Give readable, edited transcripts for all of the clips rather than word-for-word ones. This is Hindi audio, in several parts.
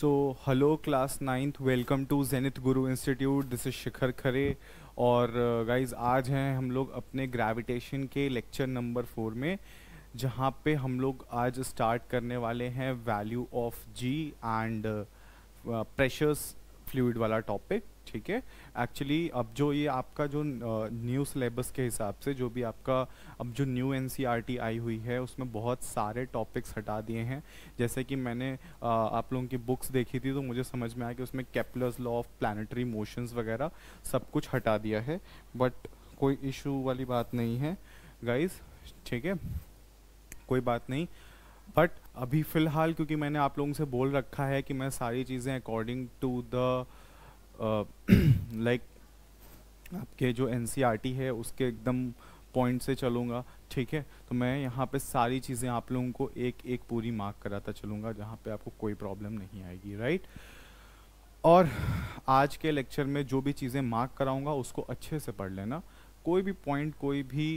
So hello class ninth, welcome to Zenith Guru Institute. This is Shikhar Khare. और गाइज आज हैं हम लोग अपने ग्रेविटेशन के लेक्चर नंबर 4 में, जहाँ पे हम लोग आज स्टार्ट करने वाले हैं value of g and pressures fluid वाला टॉपिक। ठीक है। एक्चुअली अब जो ये आपका जो न्यू सिलेबस के हिसाब से जो भी आपका अब जो न्यू एनसीईआरटी आई हुई है उसमें बहुत सारे टॉपिक्स हटा दिए हैं। जैसे कि मैंने आप लोगों की बुक्स देखी थी तो मुझे समझ में आया कि उसमें Kepler's law of planetary motions वगैरह सब कुछ हटा दिया है। बट कोई इशू वाली बात नहीं है गाइस, ठीक है, कोई बात नहीं। बट अभी फ़िलहाल क्योंकि मैंने आप लोगों से बोल रखा है कि मैं सारी चीज़ें अकॉर्डिंग टू द लाइक आपके जो एनसीईआरटी है उसके एकदम पॉइंट से चलूँगा। ठीक है, तो मैं यहाँ पे सारी चीज़ें आप लोगों को एक एक पूरी मार्क कराता चलूँगा जहाँ पे आपको कोई प्रॉब्लम नहीं आएगी, राइट। और आज के लेक्चर में जो भी चीज़ें मार्क कराऊंगा उसको अच्छे से पढ़ लेना। कोई भी पॉइंट, कोई भी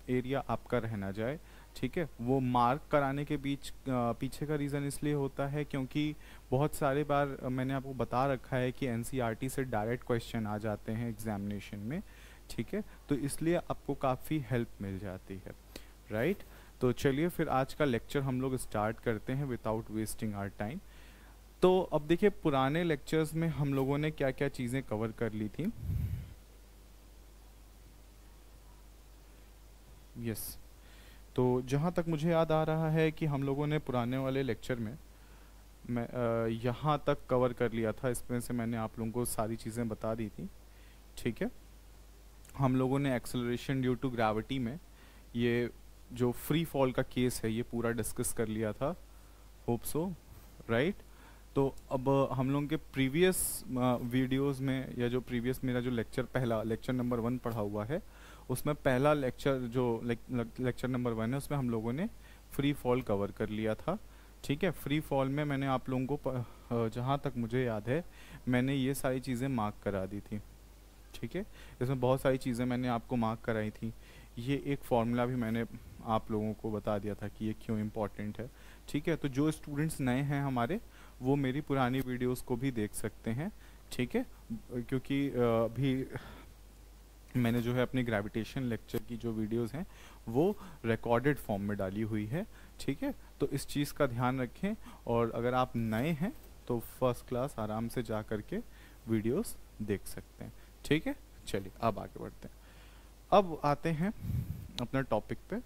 एरिया आपका रह ना जाए, ठीक है। वो मार्क कराने के पीछे का रीज़न इसलिए होता है क्योंकि बहुत सारे बार मैंने आपको बता रखा है कि एनसीईआरटी से डायरेक्ट क्वेश्चन आ जाते हैं एग्जामिनेशन में, ठीक है। तो इसलिए आपको काफ़ी हेल्प मिल जाती है, राइट। तो चलिए फिर आज का लेक्चर हम लोग स्टार्ट करते हैं विदाउट वेस्टिंग आवर टाइम। तो अब देखिए पुराने लेक्चर्स में हम लोगों ने क्या क्या चीज़ें कवर कर ली थी। यस, तो जहाँ तक मुझे याद आ रहा है कि हम लोगों ने पुराने वाले लेक्चर में मैं यहाँ तक कवर कर लिया था। इसमें से मैंने आप लोगों को सारी चीज़ें बता दी थी, ठीक है। हम लोगों ने एक्सेलरेशन ड्यू टू ग्रेविटी में ये जो फ्री फॉल का केस है ये पूरा डिस्कस कर लिया था, होप सो, राइट। तो अब हम लोगों के प्रीवियस वीडियोस में या जो प्रीवियस मेरा जो पहला लेक्चर नंबर 1 पढ़ा हुआ है उसमें पहला लेक्चर जो लेक्चर नंबर 1 है उसमें हम लोगों ने फ्री फॉल कवर कर लिया था, ठीक है। फ्री फॉल में मैंने आप लोगों को जहाँ तक मुझे याद है मैंने ये सारी चीज़ें मार्क करा दी थी, ठीक है। इसमें बहुत सारी चीज़ें मैंने आपको मार्क कराई थी। ये एक फॉर्मूला भी मैंने आप लोगों को बता दिया था कि ये क्यों इम्पोर्टेंट है, ठीक है। तो जो स्टूडेंट्स नए हैं हमारे वो मेरी पुरानी वीडियोस को भी देख सकते हैं, ठीक है। क्योंकि अभी मैंने जो है अपनी ग्रेविटेशन लेक्चर की जो वीडियोस हैं वो रिकॉर्डेड फॉर्म में डाली हुई है, ठीक है। तो इस चीज़ का ध्यान रखें। और अगर आप नए हैं तो फर्स्ट क्लास आराम से जा कर के वीडियोस देख सकते हैं, ठीक है। चलिए अब आगे बढ़ते हैं। अब आते हैं अपने टॉपिक पे,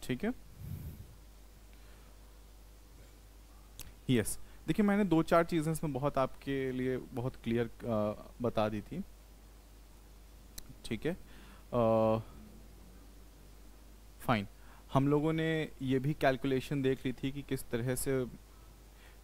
ठीक है। यस, देखिए मैंने 2-4 चीज़ें इसमें बहुत आपके लिए बहुत क्लियर बता दी थी, ठीक है। फाइन, हम लोगों ने ये भी कैलकुलेशन देख ली थी कि किस तरह से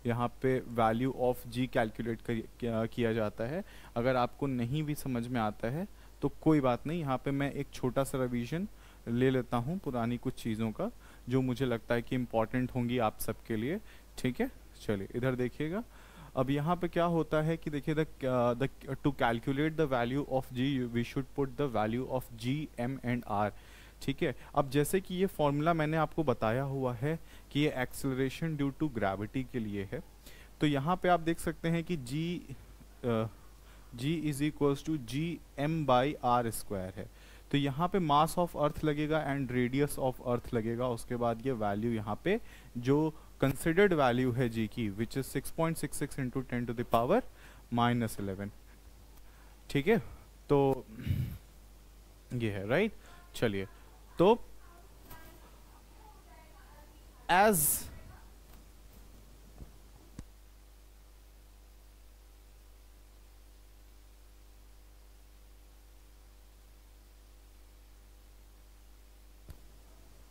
यहाँ पे वैल्यू ऑफ जी कैलकुलेट किया जाता है। अगर आपको नहीं भी समझ में आता है तो कोई बात नहीं, यहाँ पे मैं एक छोटा सा रिवीजन ले लेता हूँ पुरानी कुछ चीज़ों का जो मुझे लगता है कि इम्पॉर्टेंट होंगी आप सबके लिए, ठीक है। चलिए इधर देखिएगा। अब यहाँ पे क्या होता है कि देखिए the to calculate the value of g we should put the value of g, m and r, ठीक है। अब जैसे कि ये फॉर्मूला मैंने आपको बताया हुआ है कि ये एक्सेलरेशन ड्यू टू ग्रेविटी के लिए है। तो यहाँ पे आप देख सकते हैं कि g is equals to G M by r square है। तो यहाँ पे मास ऑफ अर्थ लगेगा एंड रेडियस ऑफ अर्थ लगेगा। उसके बाद ये वैल्यू यहाँ पे जो कंसिडर्ड वैल्यू है जी की which is 6.66 into 10 to the power -11, ठीक है। तो ये है, राइट। चलिए तो as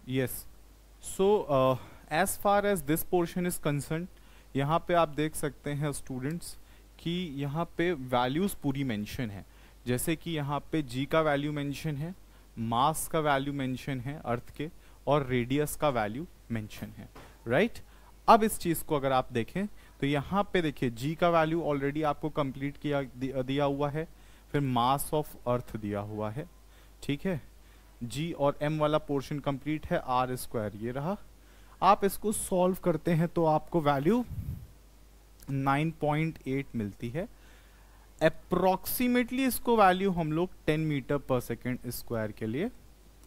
yes, so as far as this portion is concerned, यहाँ पे आप देख सकते हैं स्टूडेंट्स कि यहाँ पे वैल्यूज़ पूरी मेंशन है। जैसे कि यहाँ पे जी का वैल्यू मेंशन है, मास का वैल्यू मेंशन है अर्थ के, और रेडियस का वैल्यू मेंशन है, राइट। अब इस चीज़ को अगर आप देखें तो यहाँ पे देखिए जी का वैल्यू ऑलरेडी आपको कंप्लीट दिया हुआ है, फिर मास ऑफ अर्थ दिया हुआ है, ठीक है। जी और एम वाला पोर्शन कंप्लीट है, आर स्क्वायर ये रहा। आप इसको सॉल्व करते हैं तो आपको वैल्यू 9.8 मिलती है। अप्रोक्सीमेटली इसको वैल्यू हम लोग 10 मीटर पर सेकेंड स्क्वायर के लिए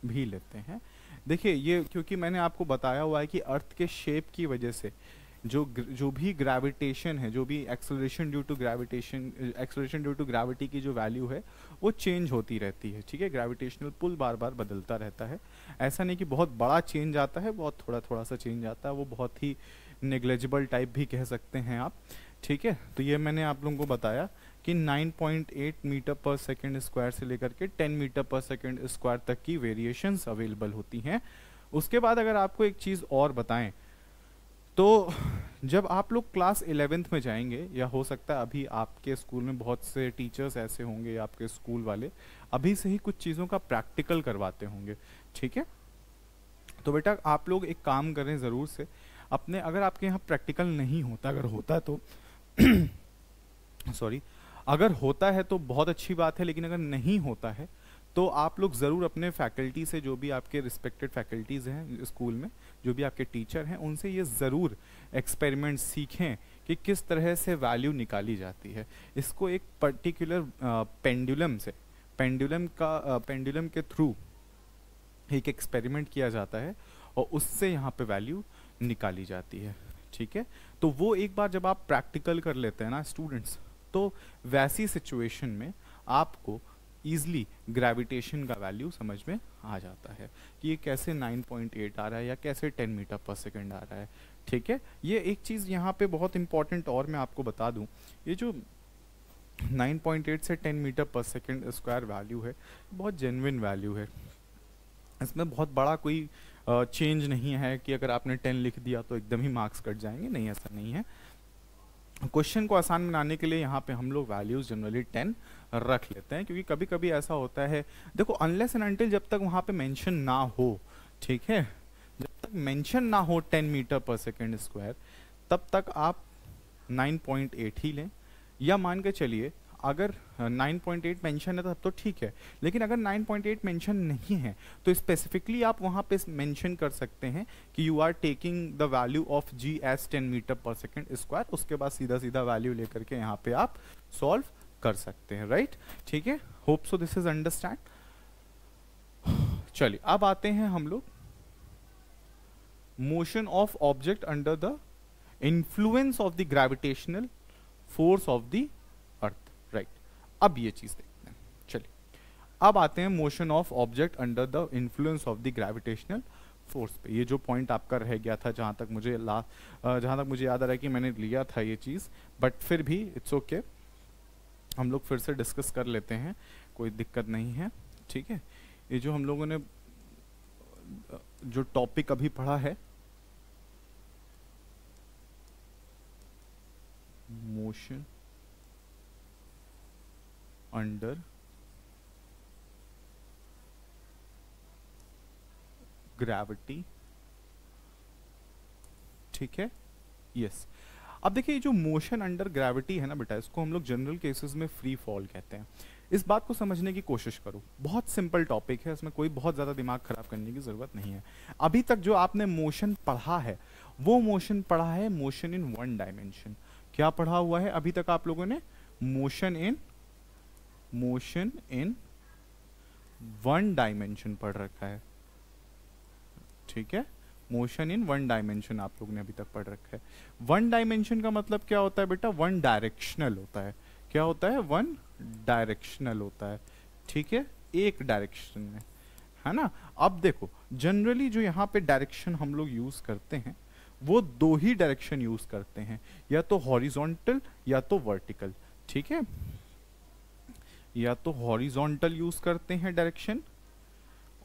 भी लेते हैं। देखिए ये क्योंकि मैंने आपको बताया हुआ है कि अर्थ के शेप की वजह से जो भी ग्रेविटेशन है, जो भी एक्सेलरेशन ड्यू टू ग्रेविटी की जो वैल्यू है वो चेंज होती रहती है। ठीक है, ग्रेविटेशनल पुल बार बार बदलता रहता है। ऐसा नहीं कि बहुत बड़ा चेंज आता है, बहुत थोड़ा थोड़ा सा चेंज आता है, वो बहुत ही नेग्लेजिबल टाइप भी कह सकते हैं आप। ठीक है, तो ये मैंने आप लोगों को बताया कि 9.8 मीटर पर सेकेंड स्क्वायर से लेकर के 10 मीटर पर सेकेंड स्क्वायर तक की वेरिएशंस अवेलेबल होती हैं। उसके बाद अगर आपको एक चीज़ और बताएं तो जब आप लोग क्लास 11th में जाएंगे, या हो सकता है अभी आपके स्कूल में बहुत से टीचर्स ऐसे होंगे, आपके स्कूल वाले अभी से ही कुछ चीज़ों का प्रैक्टिकल करवाते होंगे। ठीक है, तो बेटा आप लोग एक काम करें ज़रूर से अपने, अगर आपके यहाँ प्रैक्टिकल नहीं होता, अगर होता है तो सॉरी, अगर होता है तो बहुत अच्छी बात है, लेकिन अगर नहीं होता है तो आप लोग ज़रूर अपने फैकल्टी से, जो भी आपके रिस्पेक्टेड फैकल्टीज़ हैं स्कूल में, जो भी आपके टीचर हैं, उनसे ये ज़रूर एक्सपेरिमेंट सीखें कि किस तरह से वैल्यू निकाली जाती है। इसको एक पर्टिकुलर पेंडुलम से, पेंडुलम के थ्रू एक एक्सपेरिमेंट किया जाता है और उससे यहाँ पे वैल्यू निकाली जाती है। ठीक है, तो वो एक बार जब आप प्रैक्टिकल कर लेते हैं ना स्टूडेंट्स, तो वैसी सिचुएशन में आपको ईजिली ग्रेविटेशन का वैल्यू समझ में आ जाता है कि ये कैसे 9.8 आ रहा है या कैसे 10 मीटर पर सेकेंड आ रहा है। ठीक है, ये एक चीज़ यहाँ पे बहुत इंपॉर्टेंट और मैं आपको बता दूँ, ये जो 9.8 से 10 metre per second square value है, बहुत जेन्युइन वैल्यू है। इसमें बहुत बड़ा कोई चेंज नहीं है कि अगर आपने 10 लिख दिया तो एकदम ही मार्क्स कट जाएंगे, नहीं, ऐसा नहीं है। क्वेश्चन को आसान बनाने के लिए यहाँ पे हम लोग वैल्यूज जनरली 10 रख लेते हैं, क्योंकि कभी कभी ऐसा होता है, देखो अनलेस एंड अनटिल जब तक वहाँ पे मेंशन ना हो, ठीक है, जब तक मेंशन ना हो 10 मीटर पर सेकेंड स्क्वायर, तब तक आप 9.8 ही लें, या मान के चलिए अगर 9.8 मेंशन है तब तो ठीक है, लेकिन अगर 9.8 मेंशन नहीं है तो स्पेसिफिकली आप वहाँ पे मेंशन कर सकते हैं कि you are taking the value of g as 10 metre per second square, उसके बाद सीधा सीधा वैल्यू लेकर के यहाँ पे आप सॉल्व कर सकते हैं। राइट, ठीक है, hope so this is understand. चलिए अब आते हैं हम लोग motion of object under the influence of the gravitational force of the earth. Right, अब ये चीज देखते हैं। चलिए अब आते हैं motion of object under the influence of the gravitational force पे। ये जो पॉइंट आपका रह गया था, जहां तक मुझे याद आ रहा है कि मैंने लिया था ये चीज, बट फिर भी इट्स ओके, हम लोग फिर से डिस्कस कर लेते हैं, कोई दिक्कत नहीं है। ठीक है, ये जो हम लोगों ने जो टॉपिक अभी पढ़ा है, मोशन अंडर ग्रेविटी, ठीक है, यस। अब देखिए, जो मोशन अंडर ग्रेविटी है ना बेटा, इसको हम लोग जनरल केसेस में फ्री फॉल कहते हैं। इस बात को समझने की कोशिश करो, बहुत सिंपल टॉपिक है, इसमें कोई बहुत ज़्यादा दिमाग खराब करने की ज़रूरत नहीं है। अभी तक जो आपने मोशन पढ़ा है, वो मोशन पढ़ा है मोशन इन वन डायमेंशन। क्या पढ़ा हुआ है अभी तक आप लोगों ने? मोशन इन वन डायमेंशन पढ़ रखा है। ठीक है, मोशन इन वन डायमेंशन आप लोगों ने अभी तक पढ़ रखा है। वन डायमेंशन का मतलब क्या होता है बेटा? वन डायरेक्शनल होता है। क्या होता है? वन डायरेक्शनल होता है। ठीक है, एक डायरेक्शन में, है ना। अब देखो, जनरली जो यहाँ पे डायरेक्शन हम लोग यूज करते हैं, वो दो ही डायरेक्शन यूज करते हैं, या तो हॉरिजॉन्टल या तो वर्टिकल। ठीक है, या तो हॉरिजॉन्टल यूज करते हैं डायरेक्शन,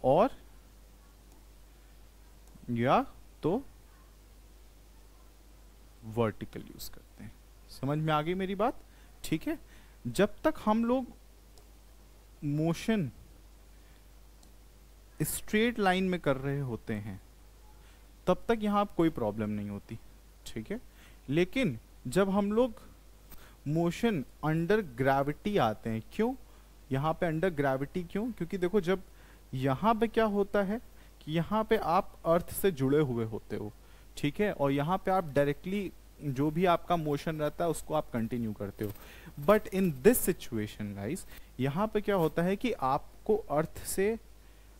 और या तो वर्टिकल यूज करते हैं। समझ में आ गई मेरी बात? ठीक है, जब तक हम लोग मोशन स्ट्रेट लाइन में कर रहे होते हैं, तब तक यहां कोई प्रॉब्लम नहीं होती। ठीक है, लेकिन जब हम लोग मोशन अंडर ग्रेविटी आते हैं, क्यों यहां पे अंडर ग्रेविटी? क्यों? क्योंकि देखो, जब यहां पे क्या होता है कि यहाँ पे आप अर्थ से जुड़े हुए होते हो, ठीक है, और यहाँ पे आप डायरेक्टली जो भी आपका मोशन रहता है उसको आप कंटिन्यू करते हो। But in this situation guys, यहाँ पे क्या होता है कि आपको अर्थ से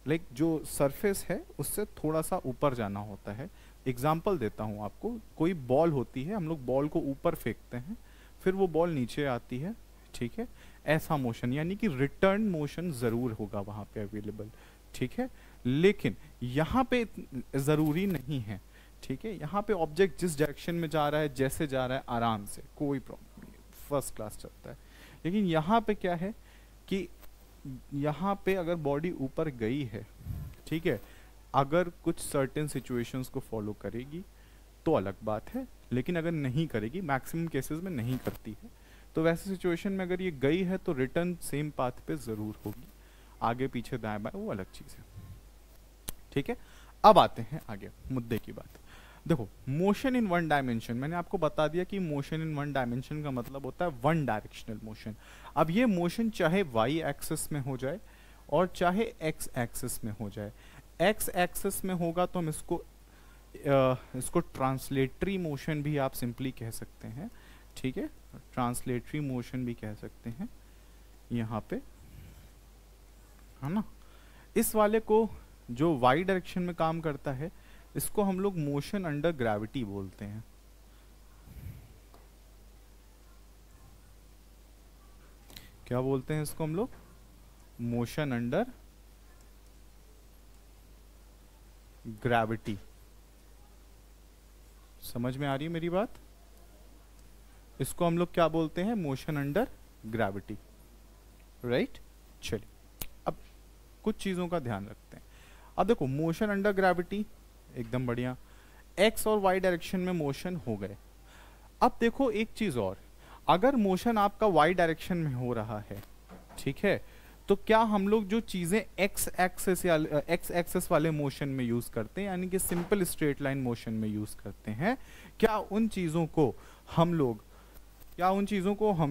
लाइक जो सरफेस है उससे थोड़ा सा ऊपर जाना होता है। एग्जाम्पल देता हूँ आपको, कोई बॉल होती है, हम लोग बॉल को ऊपर फेंकते हैं, फिर वो बॉल नीचे आती है, ठीक है, ऐसा मोशन, यानी कि रिटर्न मोशन ज़रूर होगा वहाँ पे अवेलेबल, ठीक है। लेकिन यहाँ पे ज़रूरी नहीं है, ठीक है। यहाँ पे ऑब्जेक्ट जिस डायरेक्शन में जा रहा है, जैसे जा रहा है, आराम से, कोई प्रॉब्लम नहीं, फर्स्ट क्लास चलता है। लेकिन यहाँ पे क्या है कि यहाँ पे अगर बॉडी ऊपर गई है, ठीक है, अगर कुछ सर्टेन सिचुएशंस को फॉलो करेगी तो अलग बात है, लेकिन अगर नहीं करेगी, मैक्सिमम केसेस में नहीं करती है, तो वैसे सिचुएशन में अगर ये गई है तो रिटर्न सेम पाथ पे ज़रूर होगी। आगे पीछे दाएं बाएं वो अलग चीज़ है, ठीक है। अब आते हैं आगे मुद्दे की बात। देखो, मोशन इन वन डायमेंशन, मैंने आपको बता दिया कि मोशन इन वन डायमेंशन का मतलब होता है वन डायरेक्शनल मोशन। अब ये मोशन चाहे वाई एक्सिस में हो जाए और चाहे एक्स एक्सिस में हो जाए। एक्स एक्सिस में होगा तो हम इसको ट्रांसलेटरी मोशन भी आप सिंपली कह सकते हैं, ठीक है, ट्रांसलेटरी मोशन भी कह सकते हैं यहाँ पे, है ना। इस वाले को जो वाई डायरेक्शन में काम करता है, इसको हम लोग मोशन अंडर ग्रेविटी बोलते हैं। क्या बोलते हैं इसको हम लोग? Motion under gravity. समझ में आ रही है मेरी बात? इसको हम लोग क्या बोलते हैं? Motion under gravity, right. चलिए अब कुछ चीजों का ध्यान रखते हैं। अब देखो, मोशन अंडर ग्रेविटी एकदम बढ़िया, एक्स और वाई डायरेक्शन में मोशन हो गए। अब देखो एक चीज और, अगर मोशन आपका वाई डायरेक्शन में हो रहा है, ठीक है, तो क्या हम लोग जो चीजें एक्स एक्सेस वाले मोशन में यूज करते हैं, यानी कि सिंपल स्ट्रेट लाइन मोशन में यूज करते हैं, क्या उन चीजों को हम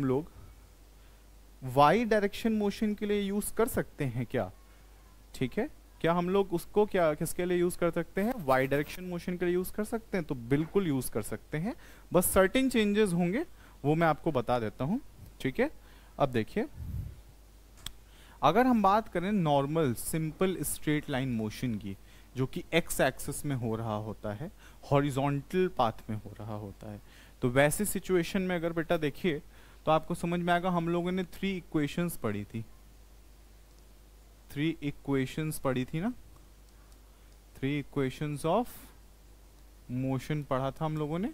लोग वाई डायरेक्शन मोशन के लिए यूज कर सकते हैं क्या? ठीक है, क्या हम लोग उसको क्या किसके लिए यूज कर सकते हैं? वाई डायरेक्शन मोशन के लिए यूज कर सकते हैं। तो बिल्कुल यूज कर सकते हैं, बस सर्टेन चेंजेस होंगे, वो मैं आपको बता देता हूं, ठीक है। अब देखिए, अगर हम बात करें normal simple straight line motion की, जो कि एक्स एक्सिस में हो रहा होता है, हॉरिजॉन्टल पाथ में हो रहा होता है, तो वैसे सिचुएशन में अगर बेटा देखिए तो आपको समझ में आएगा, हम लोगों ने 3 इक्वेशंस पढ़ी थी, 3 इक्वेशंस पढ़ी थी ना, 3 इक्वेशंस ऑफ मोशन पढ़ा था हम लोगों ने,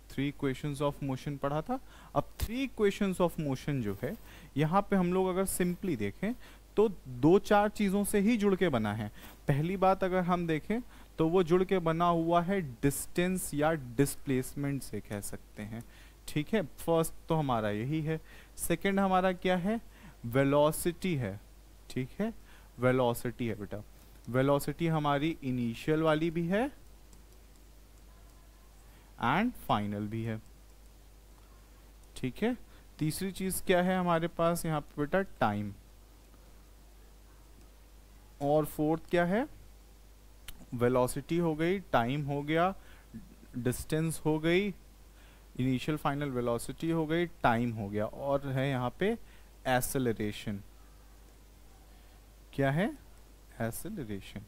3 इक्वेशंस ऑफ मोशन पढ़ा था। अब 3 इक्वेशंस ऑफ मोशन जो है, यहाँ पे हम लोग अगर सिंपली देखें तो 2-4 चीजों से ही जुड़ के बना है। पहली बात अगर हम देखें तो वो जुड़ के बना हुआ है डिस्टेंस या डिस्प्लेसमेंट से कह सकते हैं, ठीक है। फर्स्ट तो हमारा यही है। सेकंड हमारा क्या है? वेलोसिटी है, ठीक है, वेलोसिटी है बेटा। वेलोसिटी हमारी इनिशियल वाली भी है एंड फाइनल भी है, ठीक है। तीसरी चीज क्या है हमारे पास यहाँ पे बेटा? टाइम। और फोर्थ क्या है? वेलोसिटी हो गई, टाइम हो गया, डिस्टेंस हो गई, इनिशियल फाइनल वेलोसिटी हो गई, टाइम हो गया, और है यहाँ पे एक्सेलरेशन। क्या है? एक्सेलरेशन।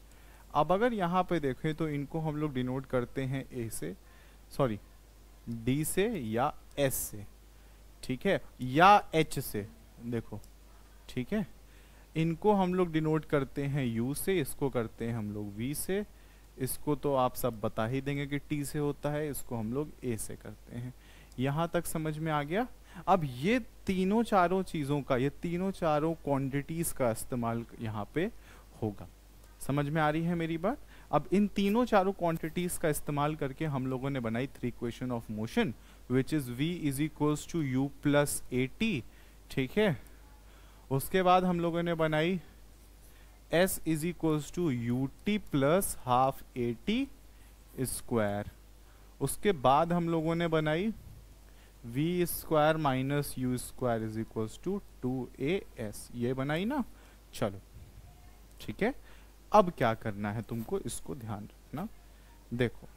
अब अगर यहाँ पे देखें तो इनको हम लोग डिनोट करते हैं डी से या एस से, ठीक है, या एच से, देखो, ठीक है। इनको हम लोग डिनोट करते हैं यू से, इसको करते हैं हम लोग वी से, इसको तो आप सब बता ही देंगे कि टी से होता है, इसको हम लोग ए से करते हैं। यहाँ तक समझ में आ गया? अब ये तीनों चारों चीज़ों का, ये तीनों चारों क्वांटिटीज़ का इस्तेमाल यहाँ पे होगा। समझ में आ रही है मेरी बात? अब इन तीनों चारों क्वांटिटीज़ का इस्तेमाल करके हम लोगों ने बनाई 3 equation of motion, which is v is equals to u plus a t, ठीक है। उसके बाद हम लोगों ने बनाई s is equals to u t plus half a t square. उसके बाद हम लोगों ने बनाई v square minus u square is equals to 2as, ये बनाई ना। चलो ठीक है, अब क्या करना है तुमको, इसको ध्यान रखना। देखो,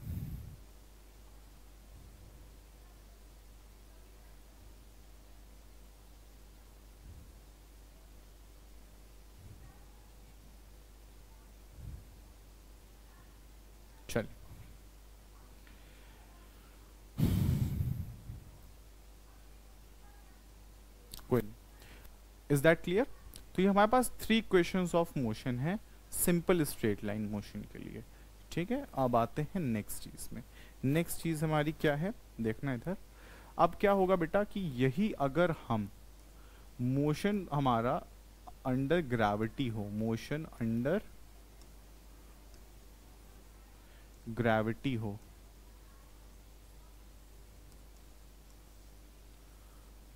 इज दैट क्लियर? तो ये हमारे पास 3 इक्वेशंस ऑफ मोशन है सिंपल स्ट्रेट लाइन मोशन के लिए, ठीक है। अब आते हैं नेक्स्ट चीज में। नेक्स्ट चीज हमारी क्या है, देखना इधर। अब क्या होगा बेटा कि यही अगर हम मोशन हमारा अंडर ग्रेविटी हो, मोशन अंडर ग्रेविटी हो,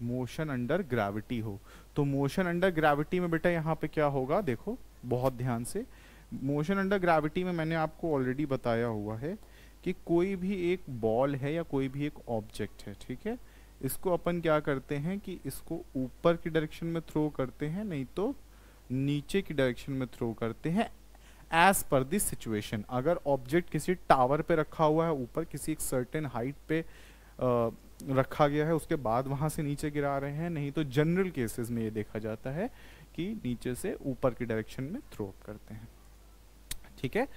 मोशन अंडर ग्रेविटी हो, तो मोशन अंडर ग्रेविटी में बेटा यहाँ पे क्या होगा, देखो बहुत ध्यान से। मोशन अंडर ग्रेविटी में मैंने आपको ऑलरेडी बताया हुआ है कि कोई भी एक बॉल है या कोई भी एक ऑब्जेक्ट है, ठीक है, इसको अपन क्या करते हैं कि इसको ऊपर की डायरेक्शन में थ्रो करते हैं, नहीं तो नीचे की डायरेक्शन में थ्रो करते हैं एज पर दिस सिचुएशन। अगर ऑब्जेक्ट किसी टावर पे रखा हुआ है, ऊपर किसी एक सर्टेन हाइट पे रखा गया है, उसके बाद वहां से नीचे गिरा रहे हैं, नहीं तो जनरल केसेस में ये देखा जाता है कि नीचे से ऊपर की डायरेक्शन में थ्रो अप करते हैं, ठीक है।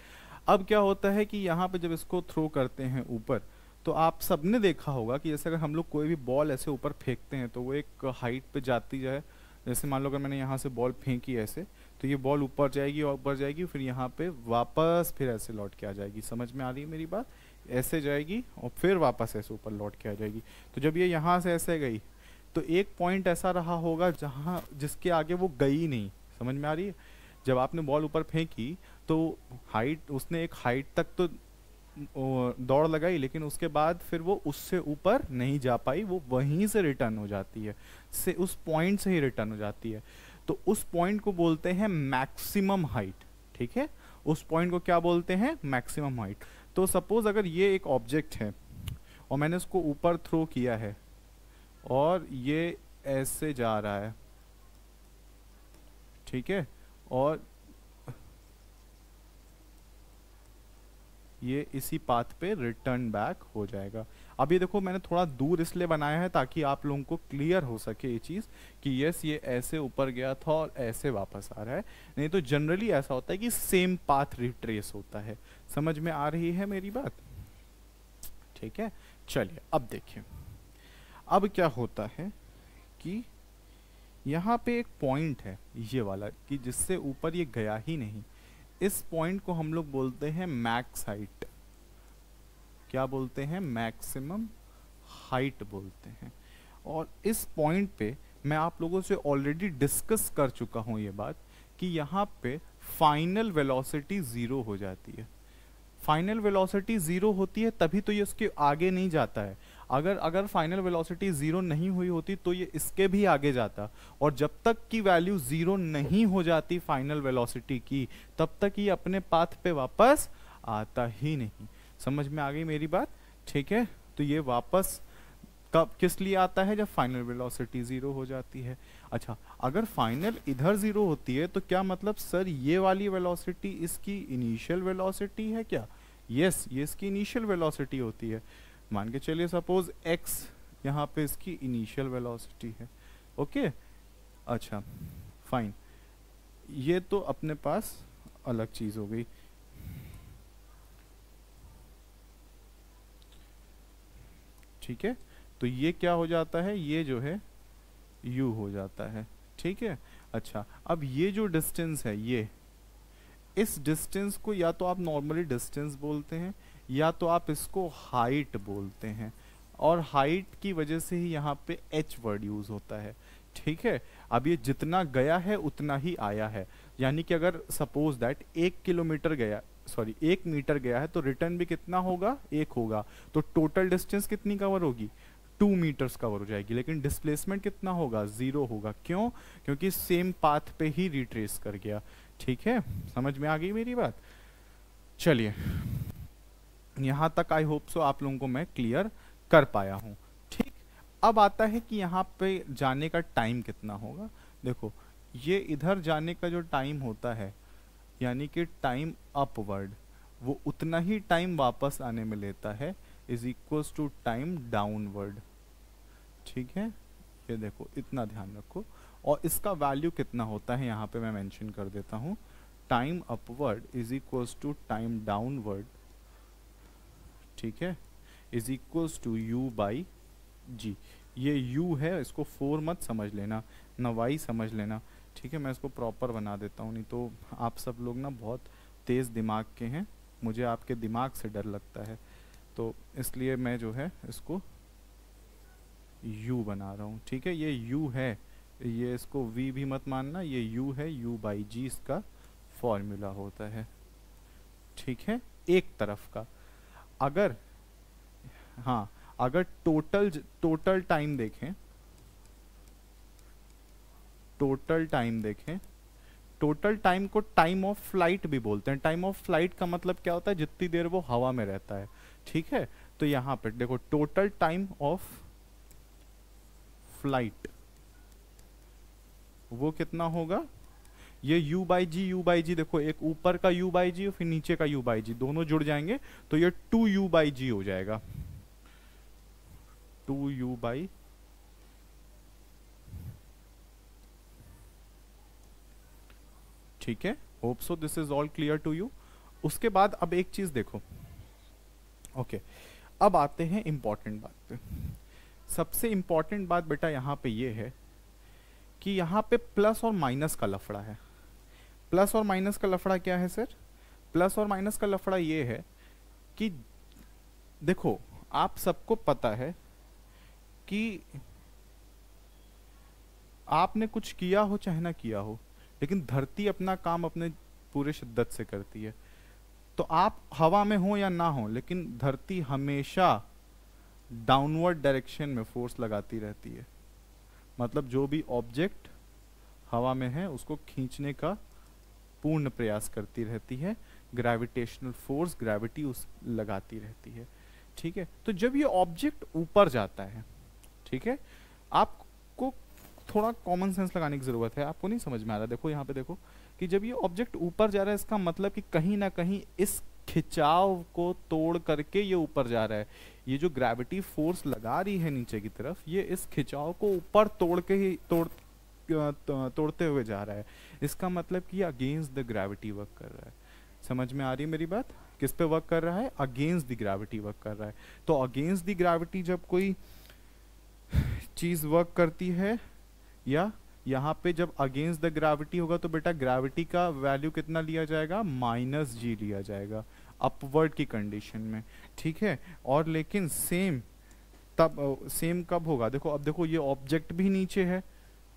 अब क्या होता है कि यहाँ पे जब इसको थ्रो करते हैं ऊपर, तो आप सबने देखा होगा कि जैसे अगर हम लोग कोई भी बॉल ऐसे ऊपर फेंकते हैं तो वो एक हाइट पे जाती जाए। जैसे मान लो अगर मैंने यहाँ से बॉल फेंकी ऐसे, तो ये बॉल ऊपर जाएगी और ऊपर जाएगी, फिर यहाँ पे वापस फिर ऐसे लौट के आ जाएगी। समझ में आ रही है मेरी बात? ऐसे जाएगी और फिर वापस ऐसे ऊपर लौट के आ जाएगी। तो जब ये यहाँ से ऐसे गई तो एक पॉइंट ऐसा रहा होगा जहाँ जिसके आगे वो गई नहीं। समझ में आ रही है? जब आपने बॉल ऊपर फेंकी तो हाइट, उसने एक हाइट तक तो दौड़ लगाई, लेकिन उसके बाद फिर वो उससे ऊपर नहीं जा पाई, वो वहीं से रिटर्न हो जाती है, से उस पॉइंट से ही रिटर्न हो जाती है। तो उस पॉइंट को बोलते हैं मैक्सिमम हाइट, ठीक है। उस पॉइंट को क्या बोलते हैं? Maximum height. तो सपोज अगर ये एक ऑब्जेक्ट है और मैंने इसको ऊपर थ्रो किया है और ये ऐसे जा रहा है, ठीक है, और ये इसी पाथ पे रिटर्न बैक हो जाएगा। अब ये देखो मैंने थोड़ा दूर इसलिए बनाया है ताकि आप लोगों को क्लियर हो सके ये चीज़ कि यस ये ऐसे ऊपर गया था और ऐसे वापस आ रहा है। नहीं तो जनरली ऐसा होता है कि सेम पाथ रिट्रेस होता है। समझ में आ रही है मेरी बात? ठीक है, चलिए अब देखिए। अब क्या होता है कि यहाँ पे एक पॉइंट है ये वाला कि जिससे ऊपर ये गया ही नहीं। इस पॉइंट को हम लोग बोलते हैं मैक्स हाइट। क्या बोलते हैं? मैक्सिमम हाइट बोलते हैं। और इस पॉइंट पे मैं आप लोगों से ऑलरेडी डिस्कस कर चुका हूं ये बात कि यहाँ पे फाइनल वेलोसिटी 0 हो जाती है। फाइनल वेलोसिटी 0 होती है तभी तो ये उसके आगे नहीं जाता है। अगर फाइनल वेलोसिटी 0 नहीं हुई होती तो ये इसके भी आगे जाता, और जब तक की वैल्यू 0 नहीं हो जाती फाइनल वेलोसिटी की, तब तक ये अपने पाथ पे वापस आता ही नहीं। समझ में आ गई मेरी बात? ठीक है, तो ये वापस कब किस लिए आता है? जब फाइनल वेलोसिटी 0 हो जाती है। अच्छा, अगर फाइनल इधर 0 होती है तो क्या मतलब सर ये वाली वेलोसिटी इसकी इनिशियल वेलोसिटी है क्या? यस, ये इसकी इनिशियल वेलोसिटी होती है। मान के चलिए सपोज x यहाँ पे इसकी इनिशियल वेलोसिटी है। ओके, अच्छा फाइन, ये तो अपने पास अलग चीज हो गई। ठीक है, तो ये क्या हो जाता है? ये जो है u हो जाता है। ठीक है, अच्छा अब ये जो डिस्टेंस है, ये इस डिस्टेंस को या तो आप नॉर्मली डिस्टेंस बोलते हैं या तो आप इसको हाइट बोलते हैं, और हाइट की वजह से ही यहाँ पे h वर्ड यूज होता है। ठीक है, अब ये जितना गया है उतना ही आया है, यानी कि अगर सपोज दैट 1 किलोमीटर गया, सॉरी 1 मीटर गया है तो रिटर्न भी कितना होगा? 1 होगा। तो टोटल डिस्टेंस कितनी कवर होगी? 2 मीटर्स कवर हो जाएगी, लेकिन डिस्प्लेसमेंट कितना होगा? 0 होगा। क्यों? क्योंकि सेम पाथ पे ही रिट्रेस कर गया। ठीक है, समझ में आ गई मेरी बात? चलिए, यहाँ तक आई होप सो आप लोगों को मैं क्लियर कर पाया हूँ। ठीक, अब आता है कि यहाँ पे जाने का टाइम कितना होगा। देखो, ये इधर जाने का जो टाइम होता है, यानी कि टाइम अपवर्ड, वो उतना ही टाइम वापस आने में लेता है, is equals to time downward. ठीक है, ये देखो, इतना ध्यान रखो। और इसका वैल्यू कितना होता है यहाँ पे मैं मेंशन कर देता हूँ। Time upward is equals to time downward, ठीक है, is equals to u by g. ये u है, इसको 4 मत समझ लेना ना, y समझ लेना, ठीक है। मैं इसको प्रॉपर बना देता हूँ, नहीं तो आप सब लोग ना बहुत तेज़ दिमाग के हैं, मुझे आपके दिमाग से डर लगता है, तो इसलिए मैं जो है इसको u बना रहा हूँ, ठीक है। ये u है, ये इसको v भी मत मानना, ये u है, u बाई जी इसका फॉर्मूला होता है, ठीक है, एक तरफ का। अगर हाँ, अगर टोटल टाइम देखें, टोटल टाइम को टाइम ऑफ फ्लाइट भी बोलते हैं। टाइम ऑफ फ्लाइट का मतलब क्या होता है, जितनी देर वो हवा में रहता है, ठीक है। तो यहाँ पे देखो टोटल टाइम ऑफ फ्लाइट वो कितना होगा, ये u बाई जी, देखो एक ऊपर का u बाई जी और फिर नीचे का u बाई जी, दोनों जुड़ जाएंगे तो ये 2u बाई जी हो जाएगा, 2u बाई, ठीक है। Hope so this is all clear to you. उसके बाद अब एक चीज देखो, ओके, अब आते हैं इंपॉर्टेंट बात पे। सबसे इंपॉर्टेंट बात बेटा यहाँ पे ये है कि यहाँ पे प्लस और माइनस का लफड़ा है। प्लस और माइनस का लफड़ा क्या है सर? प्लस और माइनस का लफड़ा ये है कि देखो आप सबको पता है कि आपने कुछ किया हो चाहे ना किया हो, लेकिन धरती अपना काम अपने पूरे शिद्दत से करती है। तो आप हवा में हो या ना हो, लेकिन धरती हमेशा डाउनवर्ड डायरेक्शन में फोर्स लगाती रहती है। मतलब जो भी ऑब्जेक्ट हवा में है उसको खींचने का पूर्ण प्रयास करती रहती है, ग्रेविटेशनल फोर्स, ग्रेविटी उस लगाती रहती है, ठीक है। तो जब ये ऑब्जेक्ट ऊपर जाता है, ठीक है, आपको थोड़ा कॉमन सेंस लगाने की जरूरत है, आपको नहीं समझ में आ रहा, देखो यहाँ पे देखो कि जब ये ऑब्जेक्ट ऊपर जा रहा है, इसका मतलब कि कहीं ना कहीं इस खिंचाव को तोड़ करके ये ऊपर जा रहा है। ये जो ग्रेविटी फोर्स लगा रही है नीचे की तरफ, ये इस खिंचाव को ऊपर तोड़ते हुए जा रहा है। इसका मतलब कि अगेंस्ट द ग्रेविटी वर्क कर रहा है। समझ में आ रही है मेरी बात? किस पे वर्क कर रहा है? अगेंस्ट द ग्रेविटी वर्क कर रहा है। तो अगेंस्ट द ग्रेविटी जब कोई चीज वर्क करती है, या यहाँ पे जब अगेंस्ट द ग्रेविटी होगा, तो बेटा ग्रेविटी का वैल्यू कितना लिया जाएगा? -g लिया जाएगा अपवर्ड की कंडीशन में, ठीक है। और लेकिन सेम कब होगा? देखो अब देखो ये ऑब्जेक्ट भी नीचे है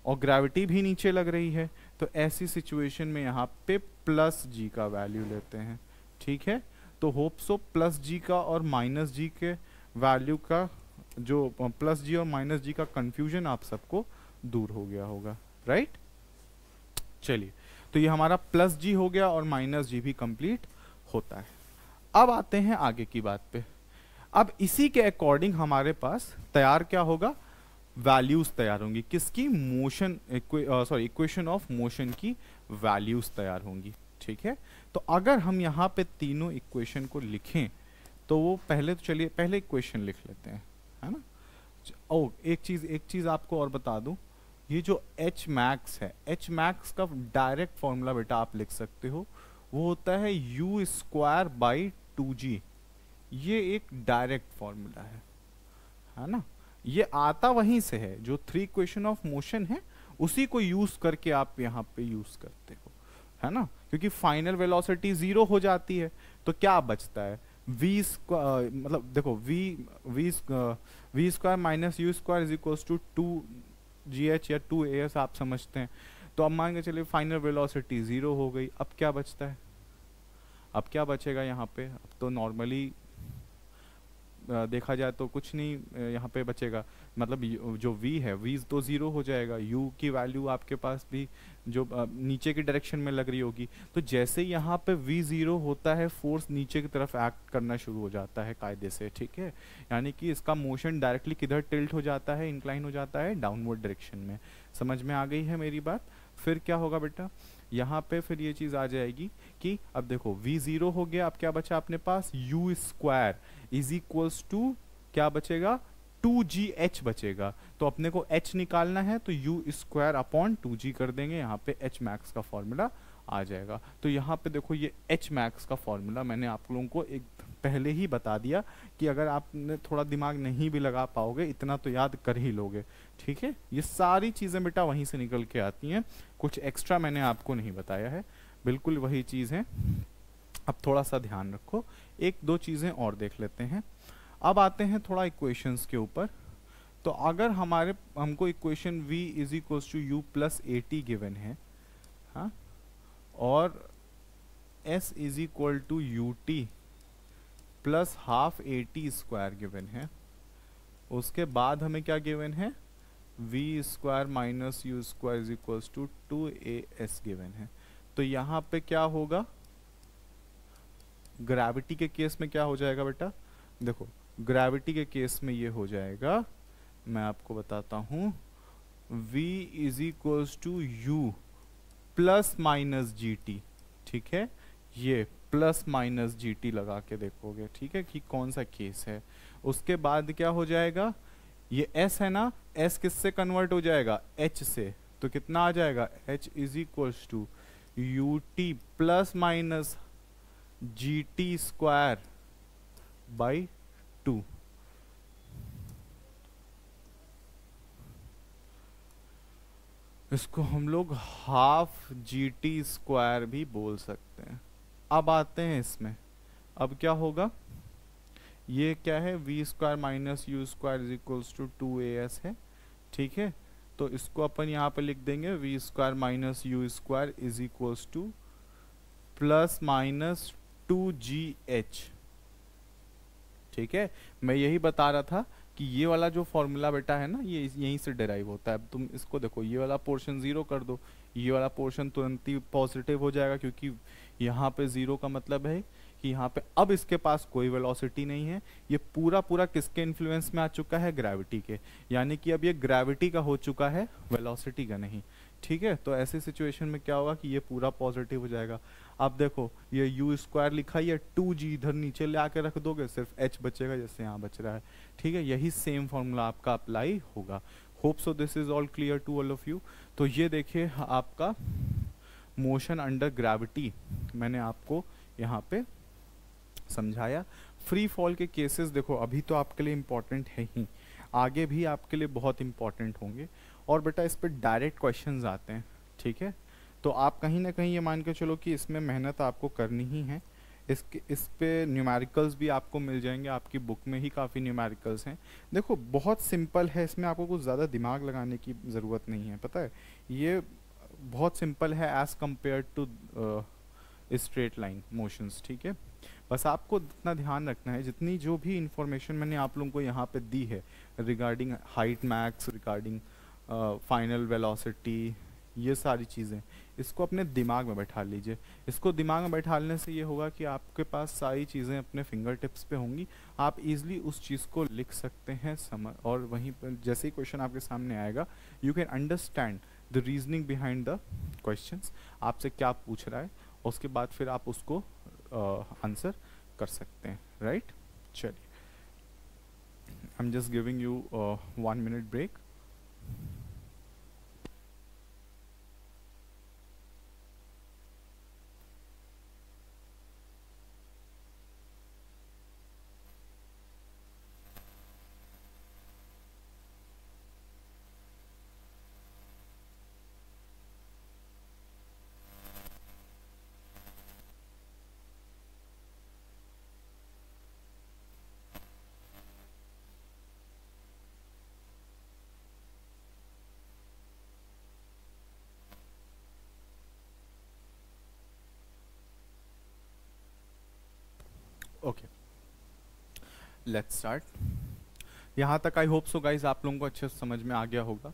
और ग्रेविटी भी नीचे लग रही है, तो ऐसी सिचुएशन में यहाँ पे +g का वैल्यू लेते हैं, ठीक है। तो होप सो +g का और -g के वैल्यू का जो +g और -g का कंफ्यूजन आप सबको दूर हो गया होगा, राइट। चलिए, तो ये हमारा +g हो गया और -g भी कंप्लीट होता है। अब आते हैं आगे की बात पे। अब इसी के अकॉर्डिंग हमारे पास तैयार क्या होगा? वैल्यूज तैयार होंगी। किसकी? मोशन, इक्वेशन ऑफ मोशन की वैल्यूज तैयार होंगी, ठीक है। तो अगर हम यहाँ पे तीनों इक्वेशन को लिखें तो वो पहले तो चलिए पहले इक्वेशन लिख लेते हैं, है ना। एक चीज आपको और बता दूं, ये जो H मैक्स है, H मैक्स का डायरेक्ट फॉर्मूला बेटा आप लिख सकते हो, वो होता है u²/2g। ये एक डायरेक्ट फॉर्मूला है ना। ये आता वहीं से है, जो 3 इक्वेशन ऑफ मोशन है उसी को यूज करके आप यहाँ पे यूज करते हो, है ना। क्योंकि फाइनल वेलोसिटी 0 हो जाती है, तो क्या बचता है? मतलब देखो v² - u² is equals to 2gh या 2as आप समझते हैं। तो अब मान के चलिए फाइनल वेलोसिटी 0 हो गई, अब क्या बचता है? अब क्या बचेगा यहाँ पे? अब तो नॉर्मली देखा जाए तो कुछ नहीं यहाँ पे बचेगा, मतलब जो v है, v तो 0 हो जाएगा, u की वैल्यू आपके पास भी जो नीचे की डायरेक्शन में लग रही होगी। तो जैसे यहाँ पे v 0 होता है, फोर्स नीचे की तरफ एक्ट करना शुरू हो जाता है कायदे से, ठीक है। यानी कि इसका मोशन डायरेक्टली किधर टिल्ट हो जाता है? इंक्लाइन हो जाता है डाउनवर्ड डायरेक्शन में। समझ में आ गई है मेरी बात? फिर क्या होगा बेटा, यहाँ पे फिर ये चीज आ जाएगी कि अब देखो v 0 हो गया, अब क्या बचा अपने पास? u² इज इक्वल्स टू क्या बचेगा? 2gh बचेगा। तो अपने को h निकालना है तो u²/2g कर देंगे, यहाँ पे h मैक्स का फॉर्मूला आ जाएगा। तो यहाँ पे देखो ये h मैक्स का फॉर्मूला मैंने आप लोगों को एक पहले ही बता दिया कि अगर आपने थोड़ा दिमाग नहीं भी लगा पाओगे इतना तो याद कर ही लोगे। ठीक है, ये सारी चीज़ें बेटा वहीं से निकल के आती हैं, कुछ एक्स्ट्रा मैंने आपको नहीं बताया है, बिल्कुल वही चीज़ है। अब थोड़ा सा ध्यान रखो, एक दो चीज़ें और देख लेते हैं। अब आते हैं थोड़ा इक्वेशंस के ऊपर। तो अगर हमको equation v is equals to u plus a t given है, हाँ, और s is equal to u t plus half a t square given है, उसके बाद हमें क्या गिवन है, v square minus u square is equals to 2as given है। तो यहाँ पे क्या होगा, ग्रेविटी के केस में क्या हो जाएगा बेटा, देखो ग्रेविटी के केस में ये हो जाएगा, मैं आपको बताता हूँ, v is equals to u plus minus g t. ठीक है, ये प्लस माइनस जी टी लगा के देखोगे, ठीक है, कि कौन सा केस है। उसके बाद क्या हो जाएगा, ये s है ना, s किससे कन्वर्ट हो जाएगा, h से, तो कितना आ जाएगा, h is equals to u t plus minus g t square by 2। इसको हम लोग हाफ जी टी स्क्वायर भी बोल सकते हैं। अब आते हैं इसमें, अब क्या होगा, ये क्या है, v square minus u square is equals to 2as है। ठीक है, तो इसको अपन यहाँ पे लिख देंगे, v square minus u square is equals to plus minus 2gh। ठीक है, मैं यही बता रहा था कि ये वाला जो फॉर्मूला बेटा है ना, ये यहीं से डिराइव होता है। अब तुम इसको देखो, ये वाला पोर्शन जीरो कर दो, ये वाला पोर्शन तुरंत ही पॉजिटिव हो जाएगा, क्योंकि यहाँ पे जीरो का मतलब है कि यहाँ पे अब इसके पास कोई वेलोसिटी नहीं है। ये पूरा पूरा किसके इन्फ्लुएंस में आ चुका है, ग्रेविटी के, यानी कि अब ये ग्रेविटी का हो चुका है, वेलोसिटी का नहीं। ठीक है, तो ऐसी सिचुएशन में क्या होगा कि ये पूरा पॉजिटिव हो जाएगा। अब देखो ये यू स्क्वायर लिखा है, ये 2g इधर नीचे ले आके रख दोगे, सिर्फ h बचेगा जैसे यहाँ बच रहा है। ठीक है, यही सेम फॉर्मूला आपका अप्लाई होगा। Hope so this is all clear to all of you. तो ये देखिए आपका मोशन अंडर ग्रेविटी मैंने आपको यहाँ पे समझाया। फ्री फॉल के केसेस देखो अभी तो आपके लिए इम्पोर्टेंट है ही, आगे भी आपके लिए बहुत इम्पोर्टेंट होंगे। और बेटा इस पर डायरेक्ट क्वेश्चंस आते हैं। ठीक है, तो आप कहीं ना कहीं ये मान के चलो कि इसमें मेहनत आपको करनी ही है। इस पे न्यूमेरिकल्स भी आपको मिल जाएंगे, आपकी बुक में ही काफ़ी न्यूमेरिकल्स हैं। देखो बहुत सिंपल है, इसमें आपको कुछ ज़्यादा दिमाग लगाने की ज़रूरत नहीं है, पता है, ये बहुत सिंपल है as compare to straight line motions. ठीक है, बस आपको इतना ध्यान रखना है, जितनी जो भी इंफॉर्मेशन मैंने आप लोगों को यहाँ पे दी है regarding height max, regarding final velocity, ये सारी चीज़ें इसको अपने दिमाग में बैठा लीजिए। इसको दिमाग में बैठाने से ये होगा कि आपके पास सारी चीज़ें अपने फिंगर टिप्स पे होंगी, आप इजीली उस चीज़ को लिख सकते हैं समझ, और वहीं पर जैसे ही क्वेश्चन आपके सामने आएगा you can understand the reasoning behind the questions, आपसे क्या पूछ रहा है, उसके बाद फिर आप उसको आंसर कर सकते हैं। राइट, चलिए I am just giving you 1 minute break. Okay, let's start. यहाँ तक आई होप सो गाइज आप लोगों को अच्छे से समझ में आ गया होगा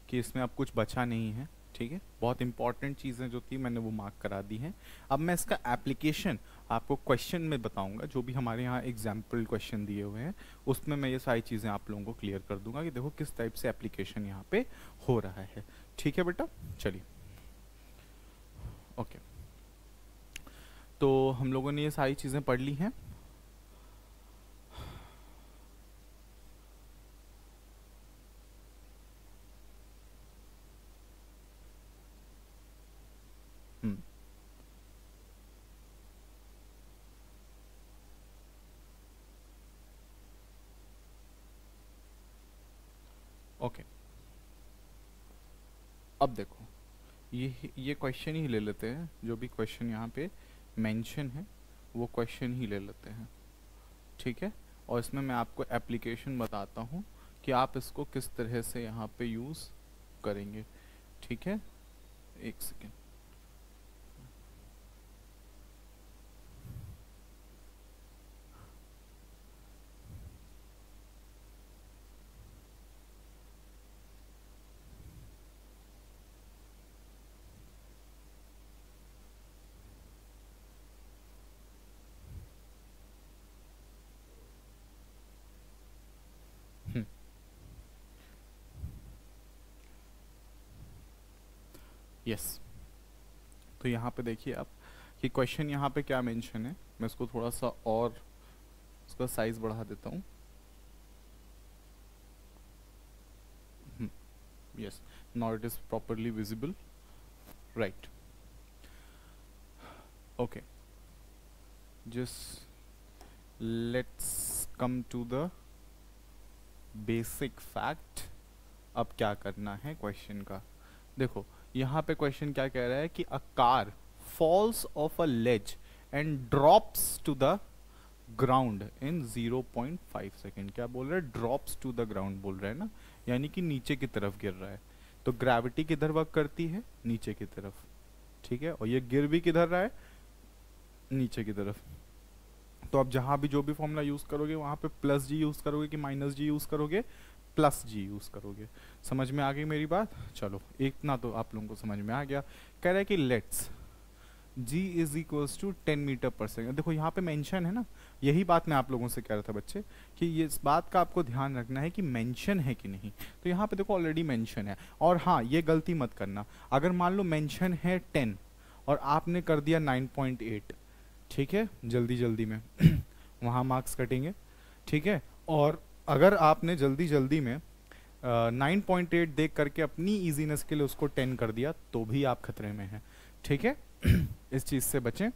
कि इसमें अब कुछ बचा नहीं है। ठीक है, बहुत इंपॉर्टेंट चीज़ें जो थी मैंने वो मार्क करा दी हैं। अब मैं इसका एप्लीकेशन आपको क्वेश्चन में बताऊंगा, जो भी हमारे यहाँ एग्जाम्पल क्वेश्चन दिए हुए हैं उसमें मैं ये सारी चीज़ें आप लोगों को क्लियर कर दूंगा कि देखो किस टाइप से एप्लीकेशन यहाँ पे हो रहा है। ठीक है बेटा, चलिए ओके। तो हम लोगों ने ये सारी चीज़ें पढ़ ली हैं। ओके, अब देखो ये क्वेश्चन ही ले लेते हैं, जो भी क्वेश्चन यहाँ पे मेंशन है वो क्वेश्चन ही ले लेते हैं, ठीक है। और इसमें मैं आपको एप्लीकेशन बताता हूँ कि आप इसको किस तरह से यहाँ पे यूज़ करेंगे, ठीक है। एक सेकेंड, यस। तो यहाँ पे देखिए आप कि क्वेश्चन यहाँ पे क्या मेंशन है, मैं इसको थोड़ा सा और इसका साइज बढ़ा देता हूँ। Yes, now it is properly visible, right. Okay, just let's come to the basic fact। अब क्या करना है क्वेश्चन का, देखो यहाँ पे क्वेश्चन क्या कह रहा है कि a car falls off a ledge and drops to the ground in 0.5 second. क्या बोल रहा है, ड्रॉप्स टू द ग्राउंड बोल रहा है ना, यानी कि नीचे की तरफ गिर रहा है। तो ग्रेविटी किधर वर्क करती है, नीचे की तरफ, ठीक है। और ये गिर भी किधर रहा है, नीचे की तरफ। तो अब जहां भी जो भी फॉर्मूला यूज करोगे वहां पे प्लस जी यूज करोगे कि माइनस जी यूज करोगे, प्लस जी यूज करोगे। समझ में आ गई मेरी बात, चलो इतना तो आप लोगों को समझ में आ गया। कह रहा है कि let's g is equals to 10 metre per second. देखो यहाँ पे मेंशन है ना, यही बात मैं आप लोगों से कह रहा था बच्चे कि ये इस बात का आपको ध्यान रखना है कि मेंशन है कि नहीं। तो यहाँ पे देखो ऑलरेडी मेंशन है। और हाँ, ये गलती मत करना, अगर मान लो मेंशन है 10 और आपने कर दिया 9.8, ठीक है, जल्दी जल्दी में वहाँ मार्क्स कटेंगे, ठीक है। और अगर आपने जल्दी जल्दी में 9.8 देख करके अपनी इजीनेस के लिए उसको 10 कर दिया तो भी आप खतरे में हैं, ठीक है। इस चीज से बचें।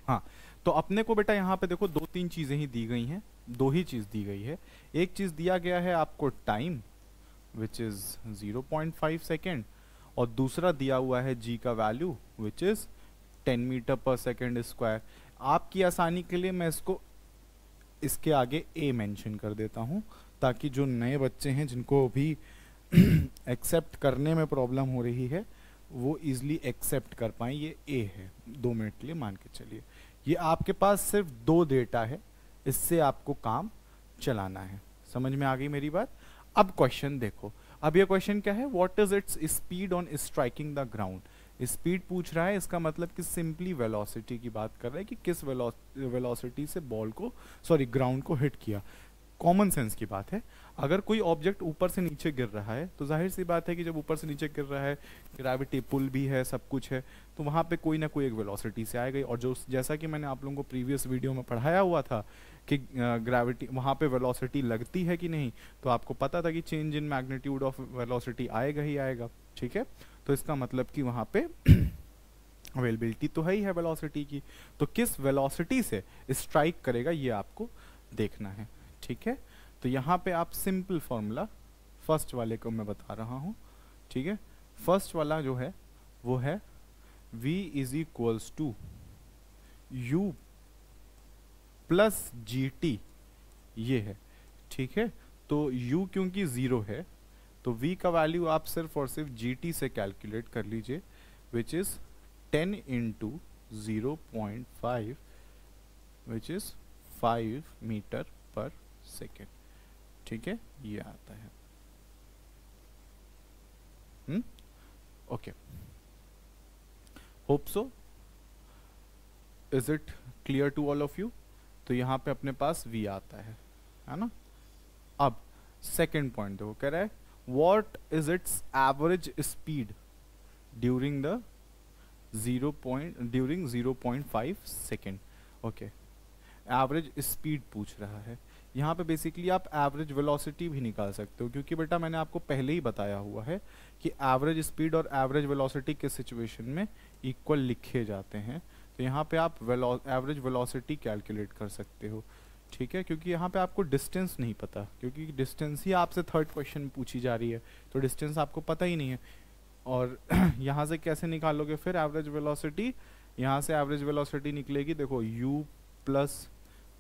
हाँ, तो अपने को बेटा यहाँ पे देखो 2-3 चीजें ही दी गई हैं, 2 ही चीज दी गई है। एक चीज दिया गया है आपको टाइम विच इज 0.5 सेकेंड, और दूसरा दिया हुआ है जी का value which is 10 metre per second square. आपकी आसानी के लिए मैं इसको इसके आगे ए मेंशन कर देता हूं, ताकि जो नए बच्चे हैं जिनको भी एक्सेप्ट करने में प्रॉब्लम हो रही है वो इजीली एक्सेप्ट कर पाए। ये ए है, 2 मिनट के लिए मान के चलिए। ये आपके पास सिर्फ 2 डेटा है, इससे आपको काम चलाना है। समझ में आ गई मेरी बात। अब क्वेश्चन देखो, अब ये क्वेश्चन क्या है, what is its speed on striking the ground. Speed पूछ रहा है, इसका मतलब कि सिंपली वेलोसिटी की बात कर रहा है कि किस वेलोसिटी से बॉल को, सॉरी ग्राउंड को हिट किया। कॉमन सेंस की बात है, अगर कोई ऑब्जेक्ट ऊपर से नीचे गिर रहा है तो जाहिर सी बात है कि जब ऊपर से नीचे गिर रहा है, ग्रेविटी पुल भी है, सब कुछ है, तो वहाँ पे कोई ना कोई एक वेलोसिटी से आएगी। और जो जैसा कि मैंने आप लोगों को प्रीवियस वीडियो में पढ़ाया हुआ था कि ग्रेविटी वहाँ पे वेलोसिटी लगती है कि नहीं, तो आपको पता था कि change in magnitude of velocity आएगा ही आएगा, ठीक है। तो इसका मतलब कि वहाँ पे अवेलेबिलिटी तो है ही है वेलोसिटी की, तो किस वेलोसिटी से स्ट्राइक करेगा ये आपको देखना है, ठीक है। तो यहाँ पे आप सिंपल फॉर्मूला फर्स्ट वाले को मैं बता रहा हूँ, ठीक है। फर्स्ट वाला जो है वो है v is equals to u plus g t, ये है, ठीक है। तो u क्योंकि 0 है तो v का वैल्यू आप सिर्फ और सिर्फ gt से कैलकुलेट कर लीजिए, which is 10 into 0.5 which is 5 metre per second, ठीक है, ये आता है। Okay, hope so, is it clear to all of you. तो यहाँ पे अपने पास v आता है ना। अब सेकेंड पॉइंट देखो, कह रहा है what is it's average speed during the 0.5 second. Okay, average speed पूछ रहा है। यहाँ पे बेसिकली आप एवरेज वेलोसिटी भी निकाल सकते हो, क्योंकि बेटा मैंने आपको पहले ही बताया हुआ है कि एवरेज स्पीड और एवरेज वेलोसिटी के सिचुएशन में इक्वल लिखे जाते हैं। तो यहाँ पे आप एवरेज वेलोसिटी कैलकुलेट कर सकते हो, ठीक है, क्योंकि यहाँ पे आपको डिस्टेंस नहीं पता, क्योंकि डिस्टेंस ही आपसे थर्ड क्वेश्चन में पूछी जा रही है, तो डिस्टेंस आपको पता ही नहीं है। और यहाँ से कैसे निकालोगे फिर एवरेज वेलोसिटी? यहाँ से एवरेज वेलोसिटी निकलेगी, देखो u plus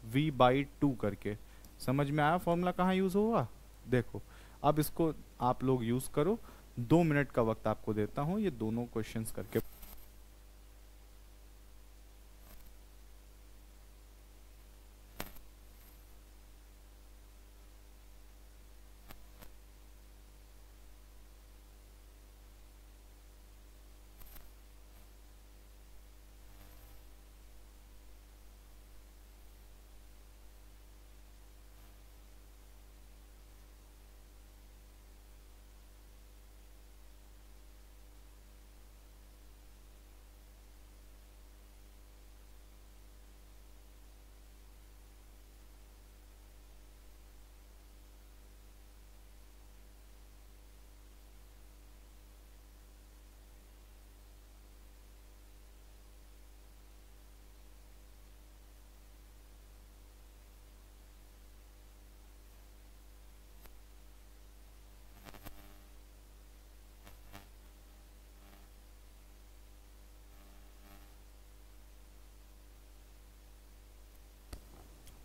v by two करके। समझ में आया फॉर्मूला कहाँ यूज़ होगा? देखो अब इसको आप लोग यूज़ करो। 2 मिनट का वक्त आपको देता हूँ ये दोनों क्वेश्चंस करके।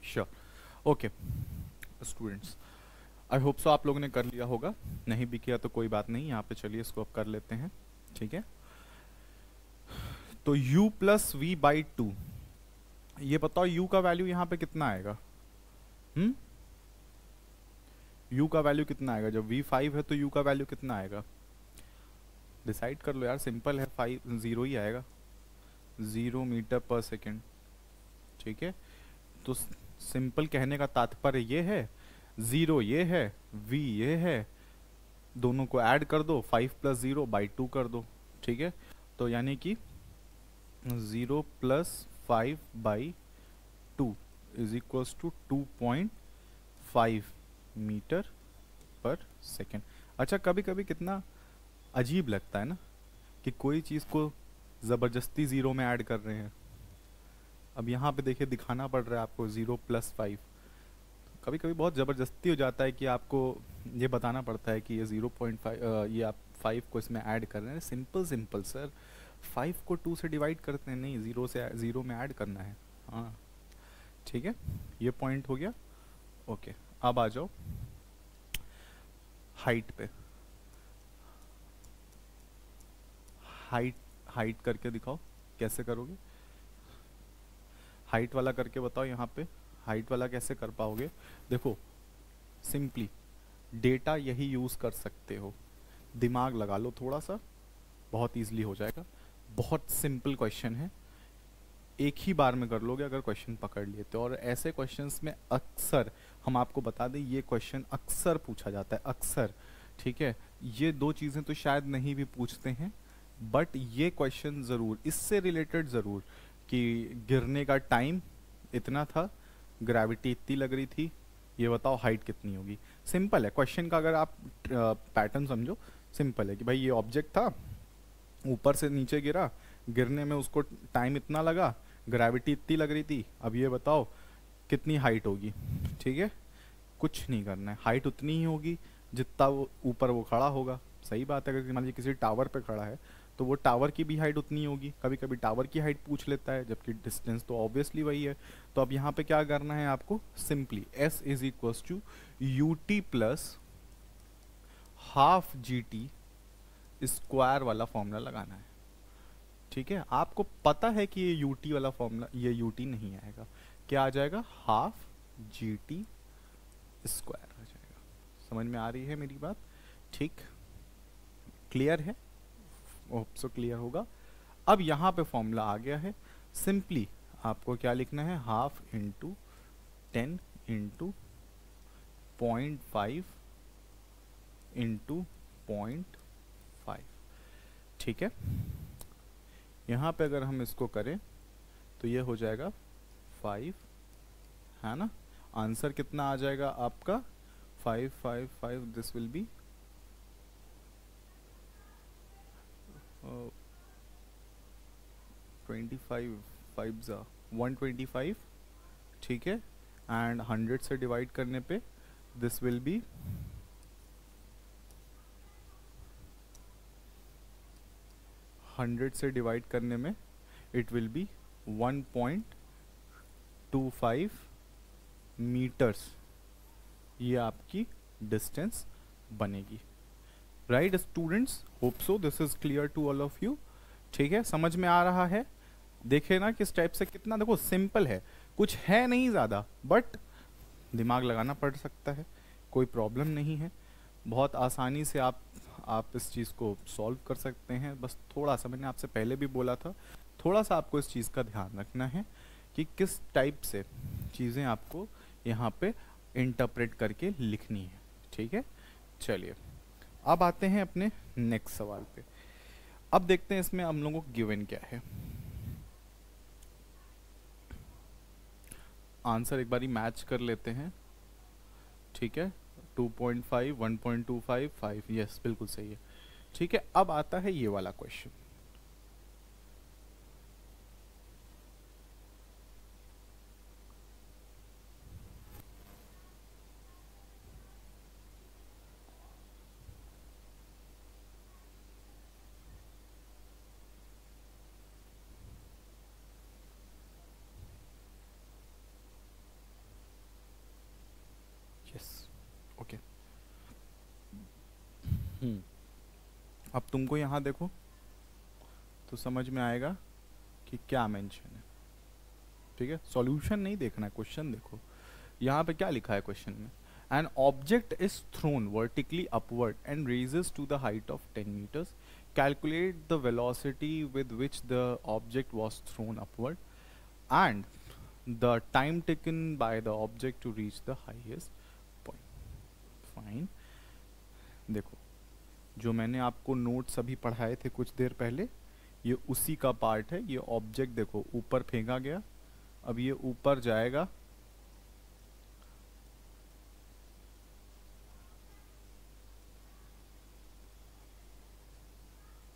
Sure, okay students, I hope so आप लोगों ने कर लिया होगा, नहीं भी किया तो कोई बात नहीं, यहाँ पे चलिए इसको अब कर लेते हैं। ठीक है, तो u plus v by two, ये बताओ u का वैल्यू यहाँ पे कितना आएगा? u का वैल्यू कितना आएगा? जब v 5 है तो u का वैल्यू कितना आएगा? डिसाइड कर लो यार, सिंपल है, 5 0 ही आएगा, 0 मीटर पर सेकेंड। ठीक है, तो सिंपल कहने का तात्पर्य ये है, 0 ये है, v ये है, दोनों को ऐड कर दो, 5 प्लस 0 बाई 2 कर दो। ठीक है, तो यानी कि 0 plus 5 by 2 is equals to 2.5 metre per second. अच्छा, कभी कभी कितना अजीब लगता है ना कि कोई चीज़ को ज़बरदस्ती ज़ीरो में ऐड कर रहे हैं। अब यहाँ पे देखिए दिखाना पड़ रहा है आपको 0 प्लस 5, कभी कभी बहुत ज़बरदस्ती हो जाता है कि आपको ये बताना पड़ता है कि ये 0.5 ये आप 5 को इसमें ऐड कर रहे हैं। सिंपल सिंपल सर, 5 को 2 से डिवाइड करते हैं, नहीं 0 से 0 में ऐड करना है। हाँ ठीक है, ये पॉइंट हो गया। ओके, अब आ जाओ हाइट पे। हाइट हाइट करके दिखाओ, कैसे करोगे? हाइट वाला करके बताओ। यहाँ पे हाइट वाला कैसे कर पाओगे? देखो सिंपली डेटा यही यूज़ कर सकते हो, दिमाग लगा लो थोड़ा सा, बहुत इजीली हो जाएगा। बहुत सिंपल क्वेश्चन है, एक ही बार में कर लोगे अगर क्वेश्चन पकड़ लिए तो। और ऐसे क्वेश्चंस में अक्सर, हम आपको बता दें, ये क्वेश्चन अक्सर पूछा जाता है, अक्सर। ठीक है, ये दो चीज़ें तो शायद नहीं भी पूछते हैं, बट ये क्वेश्चन ज़रूर इससे रिलेटेड ज़रूर, कि गिरने का टाइम इतना था, ग्रेविटी इतनी लग रही थी, ये बताओ हाइट कितनी होगी। सिंपल है क्वेश्चन का, अगर आप पैटर्न समझो, सिंपल है कि भाई ये ऑब्जेक्ट था, ऊपर से नीचे गिरा, गिरने में उसको टाइम इतना लगा, ग्रेविटी इतनी लग रही थी, अब ये बताओ कितनी हाइट होगी। ठीक है, कुछ नहीं करना है, हाइट उतनी ही होगी जितना वो ऊपर वो खड़ा होगा। सही बात है, अगर मान लीजिए किसी टावर पे खड़ा है तो वो टावर की भी हाइट उतनी होगी। कभी कभी टावर की हाइट पूछ लेता है, जबकि डिस्टेंस तो ऑब्वियसली वही है। तो अब यहाँ पे क्या करना है आपको? Simply s is equals to u t plus half g t square वाला फॉर्मूला लगाना है। ठीक है, आपको पता है कि ये यू टी वाला फॉर्मूला, ये यू टी नहीं आएगा, क्या आ जाएगा? हाफ जी टी स्क्वायर आ जाएगा। समझ में आ रही है मेरी बात? ठीक, क्लियर है? होप सो क्लियर होगा। अब यहाँ पे फॉर्मूला आ गया है, सिंपली आपको क्या लिखना है? Half into 10 into 0.5 into 0.5। ठीक है, यहाँ पे अगर हम इसको करें तो ये हो जाएगा 5, है ना? आंसर कितना आ जाएगा आपका? 555, दिस विल बी 25 5 125। ठीक है, एंड 100 से डिवाइड करने पे दिस विल बी 100 से डिवाइड करने में इट विल बी 1.25 मीटर्स, ये आपकी डिस्टेंस बनेगी। Right students, hope so this is clear to all of you. ठीक है, समझ में आ रहा है? देखे ना किस टाइप से, कितना देखो सिंपल है, कुछ है नहीं ज़्यादा, बट दिमाग लगाना पड़ सकता है, कोई प्रॉब्लम नहीं है, बहुत आसानी से आप इस चीज़ को सॉल्व कर सकते हैं। बस थोड़ा सा, मैंने आपसे पहले भी बोला था, थोड़ा सा आपको इस चीज़ का ध्यान रखना है कि किस टाइप से चीज़ें आपको यहाँ पे इंटरप्रेट करके लिखनी है। ठीक है, चलिए अब आते हैं अपने नेक्स्ट सवाल पे। अब देखते हैं इसमें हम लोगों को गिवन क्या है। आंसर एक बारी मैच कर लेते हैं। ठीक है, 2.5, 1.25, 5, यस बिल्कुल सही है। ठीक है, अब आता है ये वाला क्वेश्चन। Yes, okay. अब तुमको यहाँ देखो तो समझ में आएगा कि क्या मेंशन है। ठीक है, सॉल्यूशन नहीं देखना है, क्वेश्चन देखो। यहाँ पे क्या लिखा है क्वेश्चन में? An object is thrown vertically upward and raises to the height of 10 meters. Calculate the velocity with which the object was thrown upward and the time taken by the object to reach the highest point. Fine. देखो, जो मैंने आपको नोट्स अभी पढ़ाए थे कुछ देर पहले, ये उसी का पार्ट है। ये ऑब्जेक्ट देखो ऊपर फेंका गया, अब ये ऊपर जाएगा,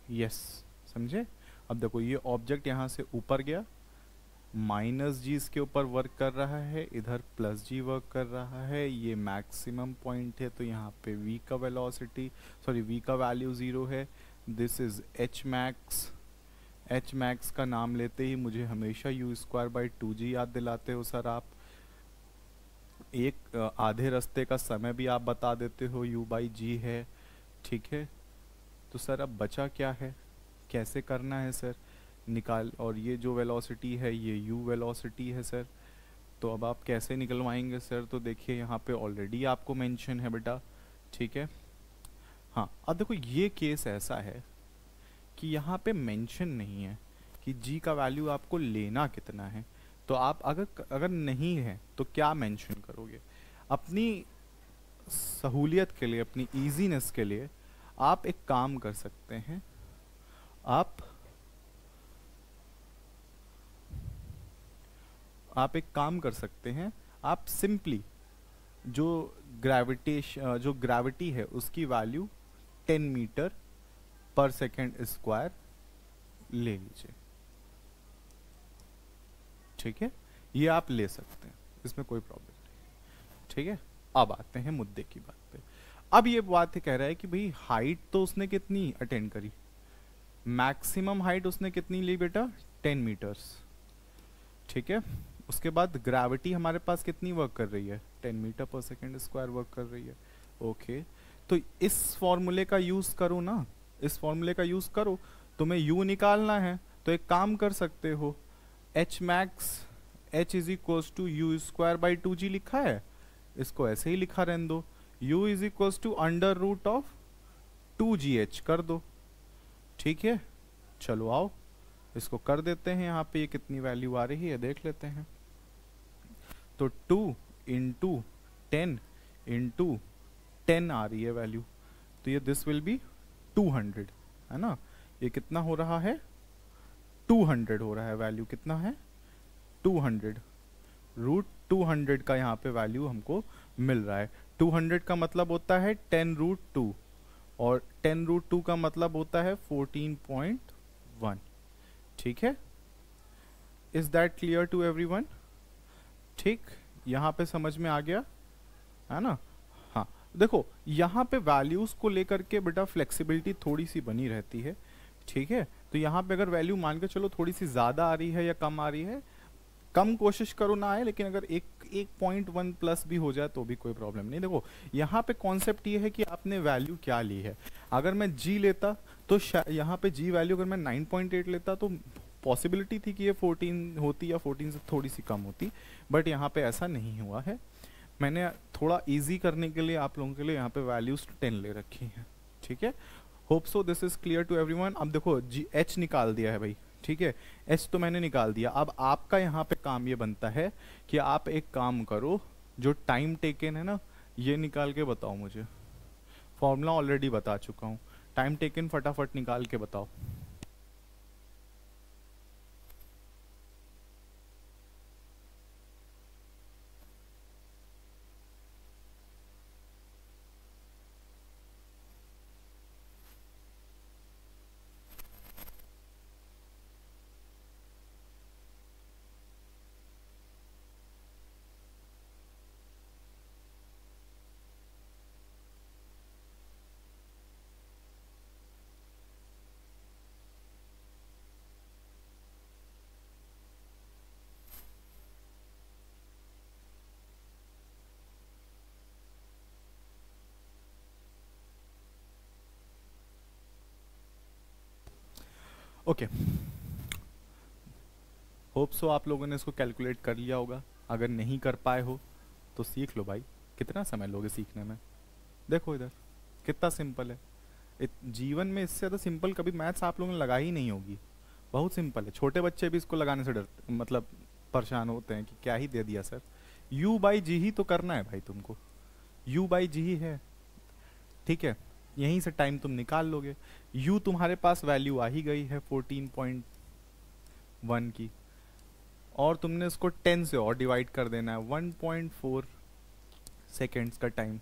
यस समझे? अब देखो ये ऑब्जेक्ट यहाँ से ऊपर गया, माइनस जी इसके ऊपर वर्क कर रहा है, इधर प्लस जी वर्क कर रहा है, ये मैक्सिमम पॉइंट है तो यहाँ पे v का वेलोसिटी, सॉरी v का वैल्यू 0 है। This is h max. h max का नाम लेते ही मुझे हमेशा u²/2g याद दिलाते हो सर आप। एक आधे रास्ते का समय भी आप बता देते हो, u/g है। ठीक है, तो सर अब बचा क्या है, कैसे करना है सर निकाल, और ये जो वेलोसिटी है ये u वेलोसिटी है सर, तो अब आप कैसे निकलवाएंगे सर? तो देखिए यहाँ पे ऑलरेडी आपको मेंशन है बेटा। ठीक है, हाँ अब देखो ये केस ऐसा है कि यहाँ पे मेंशन नहीं है कि g का वैल्यू आपको लेना कितना है, तो आप अगर नहीं है तो क्या मेंशन करोगे? अपनी सहूलियत के लिए, अपनी इजीनेस के लिए आप एक काम कर सकते हैं, आप एक काम कर सकते हैं, आप सिंपली जो ग्रेविटी है उसकी value 10 metre per second square ले लीजिए। ठीक है, ये आप ले सकते हैं, इसमें कोई प्रॉब्लम नहीं। ठीक है, अब आते हैं मुद्दे की बात पे। अब ये बात कह रहा है कि भाई हाइट तो उसने कितनी अटेंड करी, मैक्सिमम हाइट उसने कितनी ली बेटा? 10 मीटर्स। ठीक है, उसके बाद ग्रेविटी हमारे पास कितनी वर्क कर रही है? 10 metre per second square work कर रही है। ओके, तो इस फॉर्मूले का यूज करो ना, इस फॉर्मूले का यूज करो। तुम्हें u निकालना है तो एक काम कर सकते हो, h max h is equals to u²/2g लिखा है, इसको ऐसे ही लिखा रहने दो, u is equals to √2gh कर दो। ठीक है, चलो आओ इसको कर देते हैं। यहाँ पे ये कितनी वैल्यू आ रही है देख लेते हैं। तो 2 इंटू 10 इंटू 10 आ रही है वैल्यू, तो ये दिस विल बी 200 है ना। ये कितना हो रहा है? 200 हो रहा है, वैल्यू कितना है? 200। √200 का यहाँ पे वैल्यू हमको मिल रहा है। 200 का मतलब होता है 10√2 और 10√2 का मतलब होता है 14.1। ठीक है, is that clear to everyone? ठीक, यहाँ पे समझ में आ गया है ना? हाँ, देखो यहाँ पे वैल्यूज को लेकर के बेटा फ्लेक्सिबिलिटी थोड़ी सी बनी रहती है, ठीक है? तो यहाँ पे अगर वैल्यू मान के चलो थोड़ी सी ज्यादा आ रही है या कम आ रही है, कम कोशिश करो ना आए, लेकिन अगर एक 1.1 प्लस भी हो जाए तो भी कोई प्रॉब्लम नहीं। देखो यहाँ पे कॉन्सेप्ट ये है कि आपने वैल्यू क्या ली है। अगर मैं जी लेता तो यहाँ पे जी वैल्यू अगर मैं 9.8 लेता तो पॉसिबिलिटी थी कि ये 14 होती या 14 से थोड़ी सी कम होती, बट यहाँ पे ऐसा नहीं हुआ है। मैंने थोड़ा इजी करने के लिए आप लोगों के लिए यहाँ पे वैल्यूज 10 ले रखी हैं, ठीक है? Hope so this is clear to everyone. अब देखो जी एच निकाल दिया है भाई, ठीक है? एच तो मैंने निकाल दिया। अब आपका यहाँ पे काम ये बनता है कि आप एक काम करो, जो टाइम टेकन है ना ये निकाल के बताओ मुझे। फॉर्मूला ऑलरेडी बता चुका हूँ, टाइम टेकन फटाफट निकाल के बताओ। ओके, होप सो आप लोगों ने इसको कैलकुलेट कर लिया होगा। अगर नहीं कर पाए हो तो सीख लो भाई, कितना समय लोगे सीखने में? देखो इधर कितना सिंपल है। जीवन में इससे ज़्यादा सिंपल कभी मैथ्स आप लोगों ने लगाई ही नहीं होगी। बहुत सिंपल है, छोटे बच्चे भी इसको लगाने से डरते, मतलब परेशान होते हैं कि क्या ही दे दिया सर। u बाई जी ही तो करना है भाई तुमको, u बाई जी ही है, ठीक है? यहीं से टाइम तुम निकाल लोगे। u तुम्हारे पास वैल्यू आ ही गई है 14.1 की, और तुमने इसको 10 से और डिवाइड कर देना है, 1.4 सेकेंड्स का टाइम,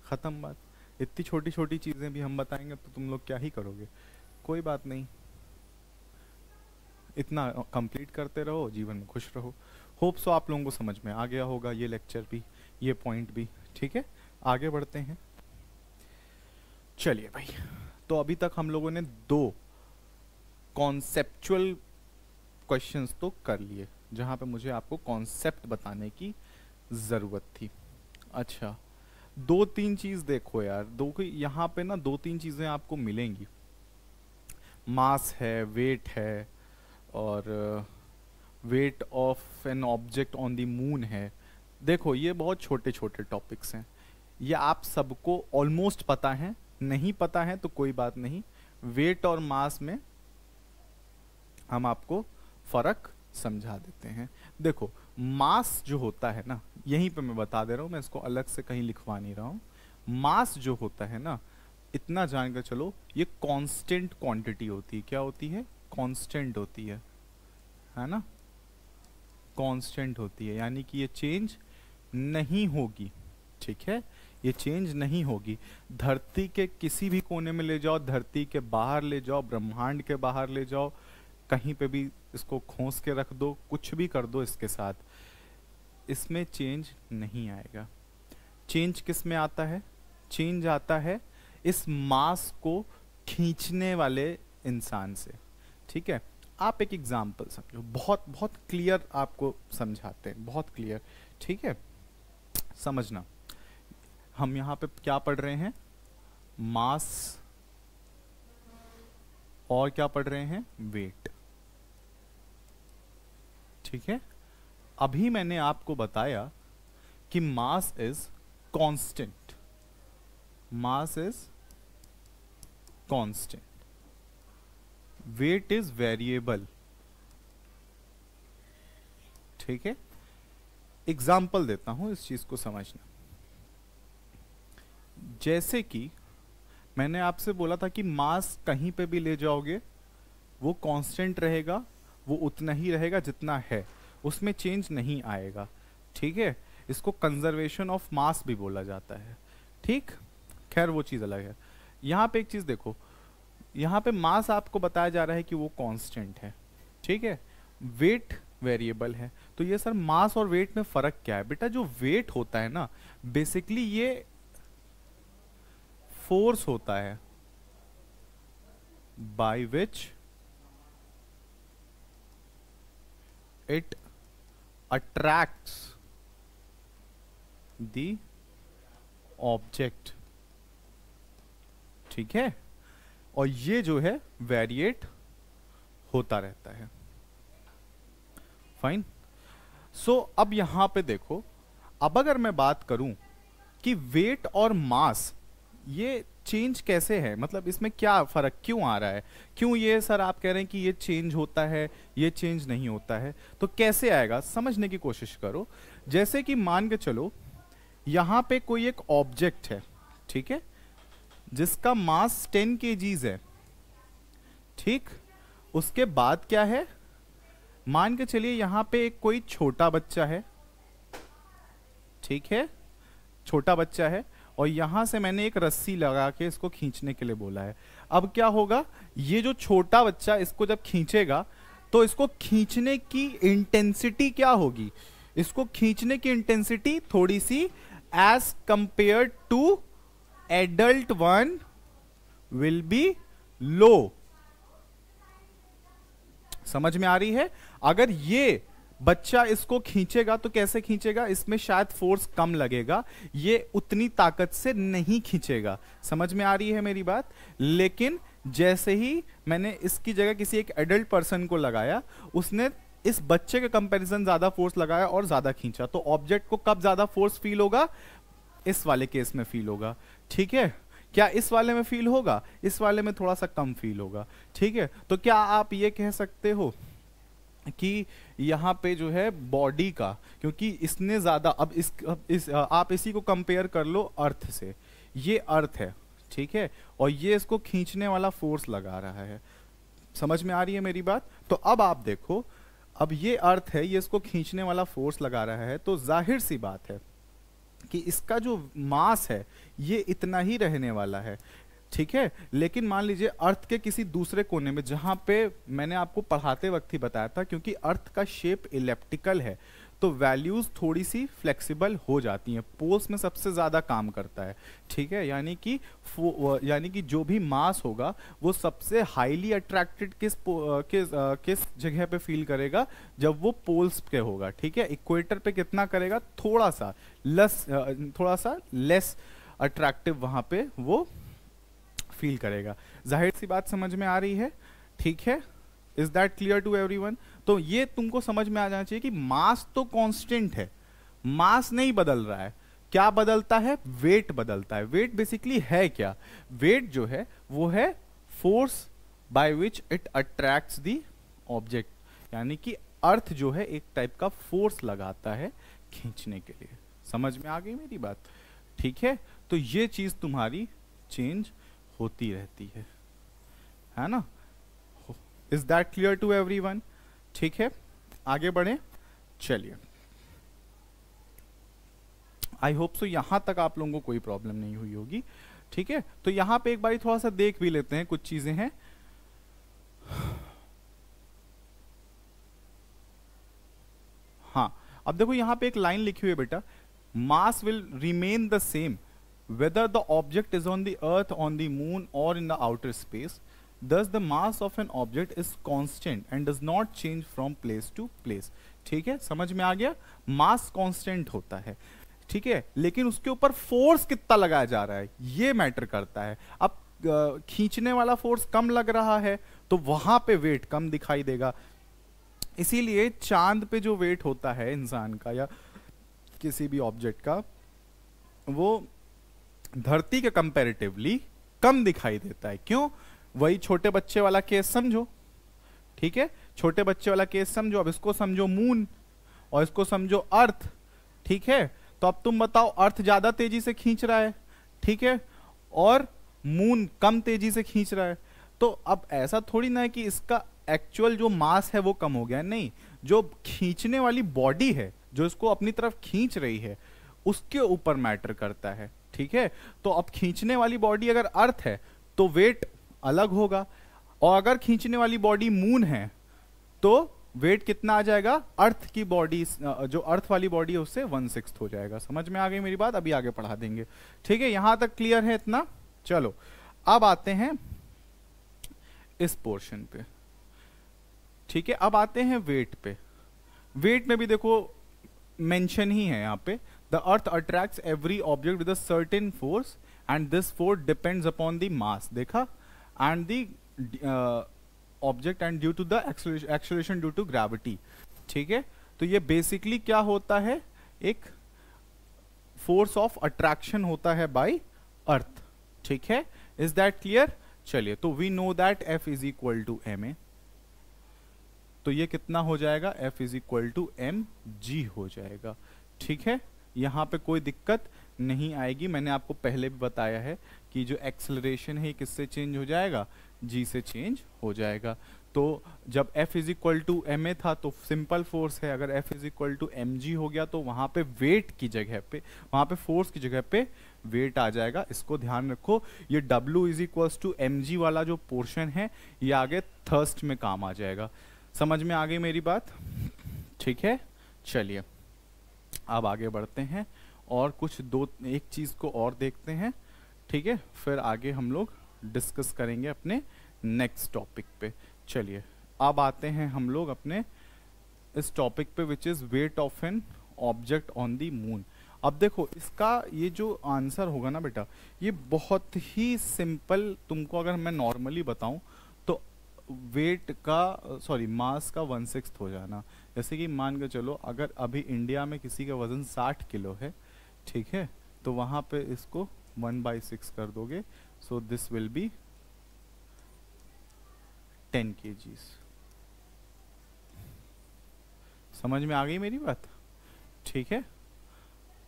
ख़त्म बात। इतनी छोटी छोटी चीज़ें भी हम बताएंगे तो तुम लोग क्या ही करोगे। कोई बात नहीं, इतना कंप्लीट करते रहो, जीवन में खुश रहो। होप सो आप लोगों को समझ में आ गया होगा ये लेक्चर भी, ये पॉइंट भी, ठीक है? आगे बढ़ते हैं। चलिए भाई, तो अभी तक हम लोगों ने 2 कॉन्सेप्चुअल क्वेश्चंस तो कर लिए, जहाँ पे मुझे आपको कॉन्सेप्ट बताने की ज़रूरत थी। अच्छा, 2-3 चीज़ देखो यार, यहाँ पे ना 2-3 चीज़ें आपको मिलेंगी। मास है, वेट है, और wait of an object on the moon है। देखो ये बहुत छोटे छोटे टॉपिक्स हैं, ये आप सबको ऑलमोस्ट पता है, नहीं पता है तो कोई बात नहीं। वेट और मास में हम आपको फर्क समझा देते हैं। देखो मास जो होता है ना, यहीं पे मैं बता दे रहा हूँ, मैं इसको अलग से कहीं लिखवा नहीं रहा हूँ। मास जो होता है ना, इतना जान कर चलो, ये कांस्टेंट क्वांटिटी होती है। क्या होती है? कांस्टेंट होती है ना? कांस्टेंट होती है, यानी कि ये चेंज नहीं होगी, ठीक है? ये चेंज नहीं होगी। धरती के किसी भी कोने में ले जाओ, धरती के बाहर ले जाओ, ब्रह्मांड के बाहर ले जाओ, कहीं पे भी इसको खोस के रख दो, कुछ भी कर दो इसके साथ, इसमें चेंज नहीं आएगा। चेंज किस में आता है? चेंज आता है इस मास को खींचने वाले इंसान से, ठीक है? आप एक एग्जाम्पल समझो, बहुत बहुत क्लियर आपको समझाते हैं, बहुत क्लियर, ठीक है? समझना, हम यहाँ पे क्या पढ़ रहे हैं? मास, और क्या पढ़ रहे हैं? वेट, ठीक है? अभी मैंने आपको बताया कि mass is constant, mass is constant, weight is variable, ठीक है? एग्जाम्पल देता हूं इस चीज को समझना। जैसे कि मैंने आपसे बोला था कि मास कहीं पे भी ले जाओगे वो कांस्टेंट रहेगा, वो उतना ही रहेगा जितना है, उसमें चेंज नहीं आएगा, ठीक है? इसको कंजर्वेशन ऑफ मास भी बोला जाता है, ठीक? खैर वो चीज़ अलग है। यहाँ पे एक चीज़ देखो, यहाँ पे मास आपको बताया जा रहा है कि वो कांस्टेंट है, ठीक है? वेट वेरिएबल है। तो ये सर मास और वेट में फर्क क्या है? बेटा जो वेट होता है ना, बेसिकली ये फोर्स होता है by which it attracts the object, ठीक है, और ये जो है वेरिएट होता रहता है। फाइन। सो अब यहां पे देखो, अब अगर मैं बात करूं कि वेट और मास ये चेंज कैसे है, मतलब इसमें क्या फर्क क्यों आ रहा है, क्यों ये सर आप कह रहे हैं कि ये चेंज होता है, ये चेंज नहीं होता है, तो कैसे आएगा समझने की कोशिश करो। जैसे कि मान के चलो यहां पे कोई एक ऑब्जेक्ट है, ठीक है, जिसका मास 10 kgs है, ठीक। उसके बाद क्या है, मान के चलिए यहां पे एक कोई छोटा बच्चा है, ठीक है, छोटा बच्चा है, और यहां से मैंने एक रस्सी लगा के इसको खींचने के लिए बोला है। अब क्या होगा, ये जो छोटा बच्चा इसको जब खींचेगा तो इसको खींचने की इंटेंसिटी क्या होगी, इसको खींचने की इंटेंसिटी थोड़ी सी as compare to adult one will be low. समझ में आ रही है? अगर ये बच्चा इसको खींचेगा तो कैसे खींचेगा, इसमें शायद फोर्स कम लगेगा, ये उतनी ताकत से नहीं खींचेगा। समझ में आ रही है मेरी बात? लेकिन जैसे ही मैंने इसकी जगह किसी एक एडल्ट पर्सन को लगाया, उसने इस बच्चे के कंपैरिजन ज्यादा फोर्स लगाया और ज्यादा खींचा, तो ऑब्जेक्ट को कब ज्यादा फोर्स फील होगा, इस वाले केस में फील होगा, ठीक है। क्या इस वाले में फील होगा, इस वाले में थोड़ा सा कम फील होगा, ठीक है। तो क्या आप ये कह सकते हो कि यहाँ पे जो है बॉडी का, क्योंकि इसने ज्यादा, अब आप इसी को कंपेयर कर लो अर्थ से, ये अर्थ है, ठीक है, और ये इसको खींचने वाला फोर्स लगा रहा है। समझ में आ रही है मेरी बात? तो अब आप देखो, अब ये अर्थ है, ये इसको खींचने वाला फोर्स लगा रहा है, तो जाहिर सी बात है कि इसका जो मास है ये इतना ही रहने वाला है, ठीक है। लेकिन मान लीजिए अर्थ के किसी दूसरे कोने में, जहां पे मैंने आपको पढ़ाते वक्त ही बताया था, क्योंकि अर्थ का शेप इलेप्टिकल है तो वैल्यूज थोड़ी सी फ्लेक्सिबल हो जाती हैं, पोल्स में सबसे ज्यादा काम करता है, ठीक है। यानी कि जो भी मास होगा वो सबसे हाईली अट्रैक्टेड किस जगह पे फील करेगा, जब वो पोल्स पे होगा, ठीक है। इक्वेटर पे कितना करेगा, थोड़ा सा लेस अट्रैक्टिव वहां पे वो फील करेगा। जाहिर सी बात समझ में आ रही है, ठीक है। Is that clear to everyone? तो ये तुमको समझ में आ जाना चाहिए कि मास तो कांस्टेंट है, मास नहीं बदल रहा है। क्या बदलता है, वेट बदलता है। वेट बेसिकली है क्या, वेट जो है वो है force by which it attracts the object, यानी कि अर्थ जो है एक टाइप का फोर्स लगाता है खींचने के लिए। समझ में आ गई मेरी बात? ठीक है, तो ये चीज तुम्हारी चेंज होती रहती है ना। Is that clear to everyone? ठीक है, आगे बढ़े, चलिए। आई होप सो यहां तक आप लोगों को कोई प्रॉब्लम नहीं हुई होगी, ठीक है। तो यहां पे एक बार थोड़ा सा देख भी लेते हैं, कुछ चीजें हैं। हाँ, अब देखो यहां पे एक लाइन लिखी हुई है बेटा, mass will remain the same whether the object is on the earth, on the moon or in the outer space. Thus the mass of an object is constant and does not change from place to place. ठीक है, समझ में आ गया? मास कांस्टेंट होता है, ठीक है, लेकिन उसके ऊपर फोर्स कितना लगाया जा रहा है ये मैटर करता है। अब खींचने वाला फोर्स कम लग रहा है तो वहां पे वेट कम दिखाई देगा। इसीलिए चांद पे जो वेट होता है इंसान का या किसी भी ऑब्जेक्ट का, वो धरती के कंपैरेटिवली कम दिखाई देता है। क्यों? वही छोटे बच्चे वाला केस समझो, ठीक है, छोटे बच्चे वाला केस समझो। अब इसको समझो मून और इसको समझो अर्थ, ठीक है। तो अब तुम बताओ, अर्थ ज्यादा तेजी से खींच रहा है, ठीक है, और मून कम तेजी से खींच रहा है। तो अब ऐसा थोड़ी ना है कि इसका एक्चुअल जो मास है वो कम हो गया, नहीं, जो खींचने वाली बॉडी है जो इसको अपनी तरफ खींच रही है उसके ऊपर मैटर करता है, ठीक है। तो अब खींचने वाली बॉडी अगर अर्थ है तो वेट अलग होगा, और अगर खींचने वाली बॉडी मून है तो वेट कितना आ जाएगा, अर्थ की बॉडी, जो अर्थ वाली बॉडी है उससे 1/6 हो जाएगा। समझ में आ गई मेरी बात, अभी आगे पढ़ा देंगे। ठीक है, यहां तक क्लियर है इतना। चलो अब आते हैं इस पोर्शन पे। ठीक है, अब आते हैं वेट पे। वेट में भी देखो मेंशन ही है यहाँ पे, the earth attracts every object with a certain force and this force depends upon the mass, देखा, and the object and due to the acceleration due to gravity. ठीक है, तो ये बेसिकली क्या होता है, एक फोर्स ऑफ अट्रैक्शन होता है बाय अर्थ। ठीक है, इज दैट क्लियर? चलिए, तो we know that F is equal to ma, तो ये कितना हो जाएगा, F is equal to mg हो जाएगा। ठीक है, यहां पे कोई दिक्कत नहीं आएगी। मैंने आपको पहले भी बताया है कि जो एक्सेलरेशन है किससे चेंज हो जाएगा, g से चेंज हो जाएगा। तो जब F is equal to ma था तो सिंपल फोर्स है, अगर F is equal to mg हो गया तो वहां पे वेट की जगह पे, वहां पे फोर्स की जगह पे वेट आ जाएगा। इसको ध्यान रखो, ये W is equal to mg वाला जो पोर्शन है ये आगे थर्स्ट में काम आ जाएगा। समझ में आ गई मेरी बात? ठीक है, चलिए अब आगे बढ़ते हैं और कुछ एक चीज को और देखते हैं। ठीक है, फिर आगे हम लोग डिस्कस करेंगे अपने नेक्स्ट टॉपिक पे। चलिए अब आते हैं हम लोग अपने इस टॉपिक पे, which is wait of an object on the moon. अब देखो इसका ये जो आंसर होगा ना बेटा, ये बहुत ही सिंपल, तुमको अगर मैं नॉर्मली बताऊं तो वेट का, सॉरी मास का 1/6 हो जाना। जैसे कि मान के चलो अगर अभी इंडिया में किसी का वजन 60 किलो है, ठीक है, तो वहां पे इसको 1/6 कर दोगे, so this will be 10 kgs। समझ में आ गई मेरी बात? ठीक है,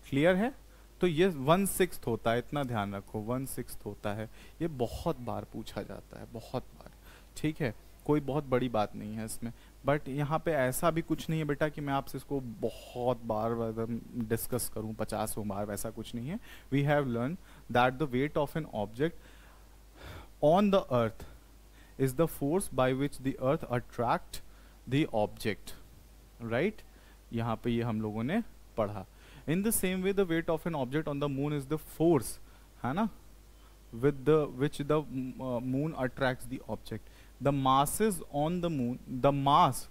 क्लियर है? तो ये 1/6 होता है, इतना ध्यान रखो, 1/6 होता है। ये बहुत बार पूछा जाता है, बहुत बार। ठीक है, कोई बहुत बड़ी बात नहीं है इसमें, बट यहाँ पे ऐसा भी कुछ नहीं है बेटा कि मैं आपसे इसको बहुत बार डिस्कस करूँ 50 बार, वैसा कुछ नहीं है। We have learn that the weight of an object on the earth is the force by which the earth attract the object, right? यहाँ पे ये हम लोगों ने पढ़ा। In the same way the weight of an object on the moon is the force, है ना, with which the moon attracts the object. The masses on the moon, the mass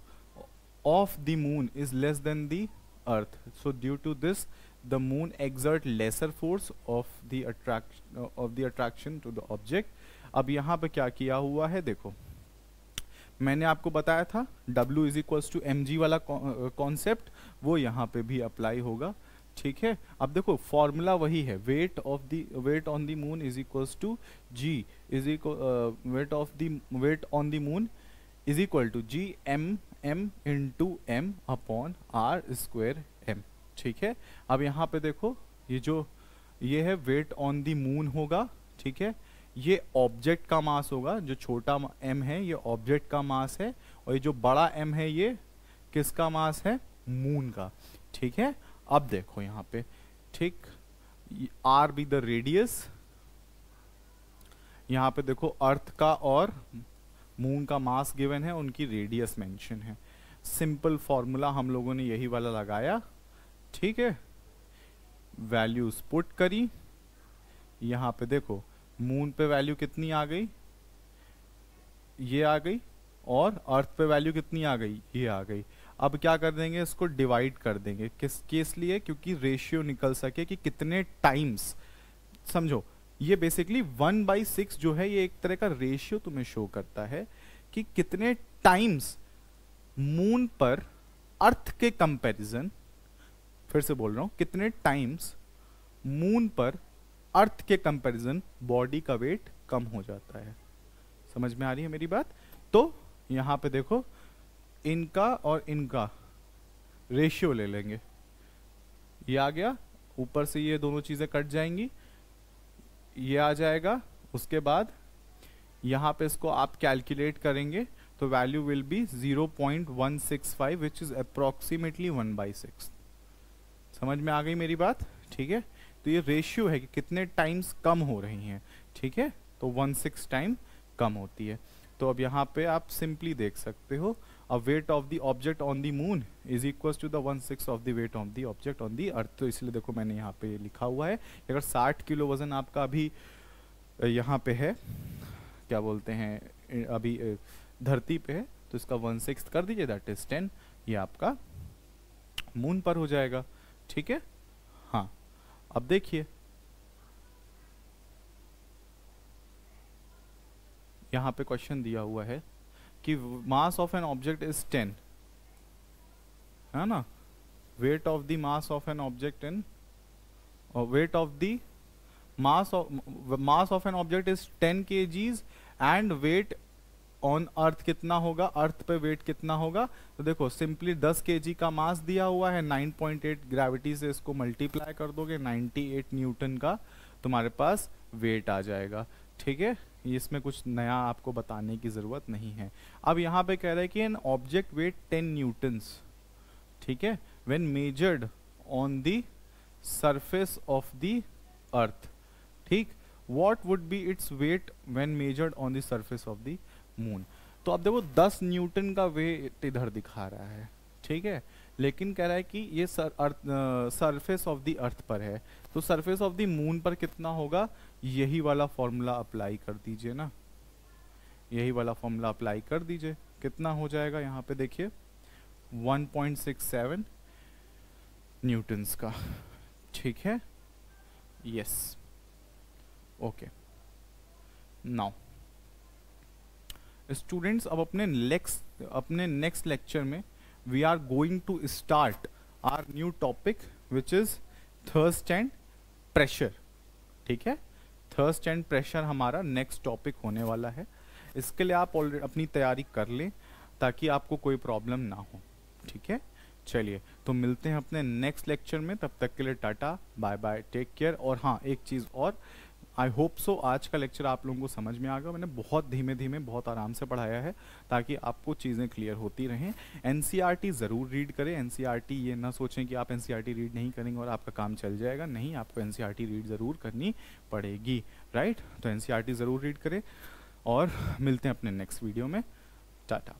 of the moon is less than the earth, so due to this the moon exert lesser force of the attraction to the object. अब यहाँ पे क्या किया हुआ है, देखो मैंने आपको बताया था W is equals to mg वाला कॉन्सेप्ट, वो यहाँ पे भी अप्लाई होगा। ठीक है, अब देखो फॉर्मूला वही है, weight on the moon is equals to g is weight on the moon is equal to g m into m upon r square m। ठीक है, अब यहाँ पे देखो ये है वेट ऑन द मून होगा। ठीक है, ये ऑब्जेक्ट का मास होगा, जो छोटा m है ये ऑब्जेक्ट का मास है, और ये जो बड़ा m है ये किसका मास है, मून का। ठीक है, अब देखो यहाँ पे, ठीक, r बी द रेडियस, यहाँ पे देखो अर्थ का और मून का मास गिवन है, उनकी रेडियस मेंशन है। सिंपल फॉर्मूला हम लोगों ने यही वाला लगाया। ठीक है, वैल्यूज पुट करी, यहाँ पे देखो मून पे वैल्यू कितनी आ गई, ये आ गई, और अर्थ पे वैल्यू कितनी आ गई, ये आ गई। अब क्या कर देंगे, इसको डिवाइड कर देंगे, किस लिए, क्योंकि रेशियो निकल सके कि कितने टाइम्स। समझो ये बेसिकली 1/6 जो है ये एक तरह का रेशियो तुम्हें शो करता है कि कितने टाइम्स मून पर अर्थ के कंपैरिजन, फिर से बोल रहा हूं, कितने टाइम्स मून पर अर्थ के कंपैरिजन बॉडी का वेट कम हो जाता है। समझ में आ रही है मेरी बात? तो यहां पे देखो इनका और इनका रेशियो ले लेंगे, ये आ गया, ऊपर से ये दोनों चीजें कट जाएंगी, ये आ जाएगा। उसके बाद यहां पे इसको आप कैलकुलेट करेंगे तो value will be 0.165 which is approximately 1/6। समझ में आ गई मेरी बात? ठीक है, तो ये रेशियो है कि कितने टाइम्स कम हो रही हैं। ठीक है, तो 1/6 टाइम कम होती है। तो अब यहाँ पे आप सिंपली देख सकते हो a weight of the object on the moon is equal to the 1/6 of the weight of the object on the earth. तो इसलिए देखो मैंने यहाँ पे लिखा हुआ है कि अगर 60 किलो वजन आपका अभी यहाँ पे है, क्या बोलते हैं, अभी धरती पे है, तो इसका 1/6 कर दीजिए, दैट इज 10, ये आपका मून पर हो जाएगा। ठीक है, हाँ। अब देखिए यहाँ पे क्वेश्चन दिया हुआ है कि mass of an object is 10, है ना, weight of the mass of an object in, weight of the mass of an object is 10 kgs and weight on earth कितना होगा, अर्थ पे वेट कितना होगा। तो देखो सिंपली 10 kg का मास दिया हुआ है, 9.8 ग्रेविटी से इसको मल्टीप्लाई कर दोगे, 98 न्यूटन का तुम्हारे पास वेट आ जाएगा। ठीक है, इसमें कुछ नया आपको बताने की जरूरत नहीं है। अब यहाँ पे कह रहा है कि एन ऑब्जेक्ट वेट 10 न्यूटन्स, ठीक है, when measured on the surface of the earth. ठीक, what would be its weight when measured on the surface of the moon. तो अब देखो 10 न्यूटन का वेट इधर दिखा रहा है, ठीक है, लेकिन कह रहा है कि ये सरफेस ऑफ द अर्थ पर है, तो सरफेस ऑफ द मून पर कितना होगा, यही वाला फॉर्मूला अप्लाई कर दीजिए ना, यही वाला फॉर्मूला अप्लाई कर दीजिए। कितना हो जाएगा यहाँ पे देखिए 1.67 न्यूटन्स का। ठीक है, यस, ओके। नाउ स्टूडेंट्स, अब अपने नेक्स्ट लेक्चर में we are going to start our new topic which is thrust and pressure. ठीक है, थर्स्ट एंड प्रेशर हमारा नेक्स्ट टॉपिक होने वाला है। इसके लिए आप ऑलरेडी अपनी तैयारी कर लें ताकि आपको कोई प्रॉब्लम ना हो। ठीक है, चलिए तो मिलते हैं अपने नेक्स्ट लेक्चर में, तब तक के लिए ta ta bye bye, take care. और हाँ, एक चीज़ और, आई होप सो आज का लेक्चर आप लोगों को समझ में आ गया। मैंने बहुत धीमे धीमे बहुत आराम से पढ़ाया है ताकि आपको चीज़ें क्लियर होती रहें। एनसीईआरटी ज़रूर रीड करें। एनसीईआरटी ये ना सोचें कि आप एनसीईआरटी रीड नहीं करेंगे और आपका काम चल जाएगा, नहीं, आपको एनसीईआरटी रीड ज़रूर करनी पड़ेगी, राइट। तो एनसीईआरटी ज़रूर रीड करें और मिलते हैं अपने नेक्स्ट वीडियो में। टाटा।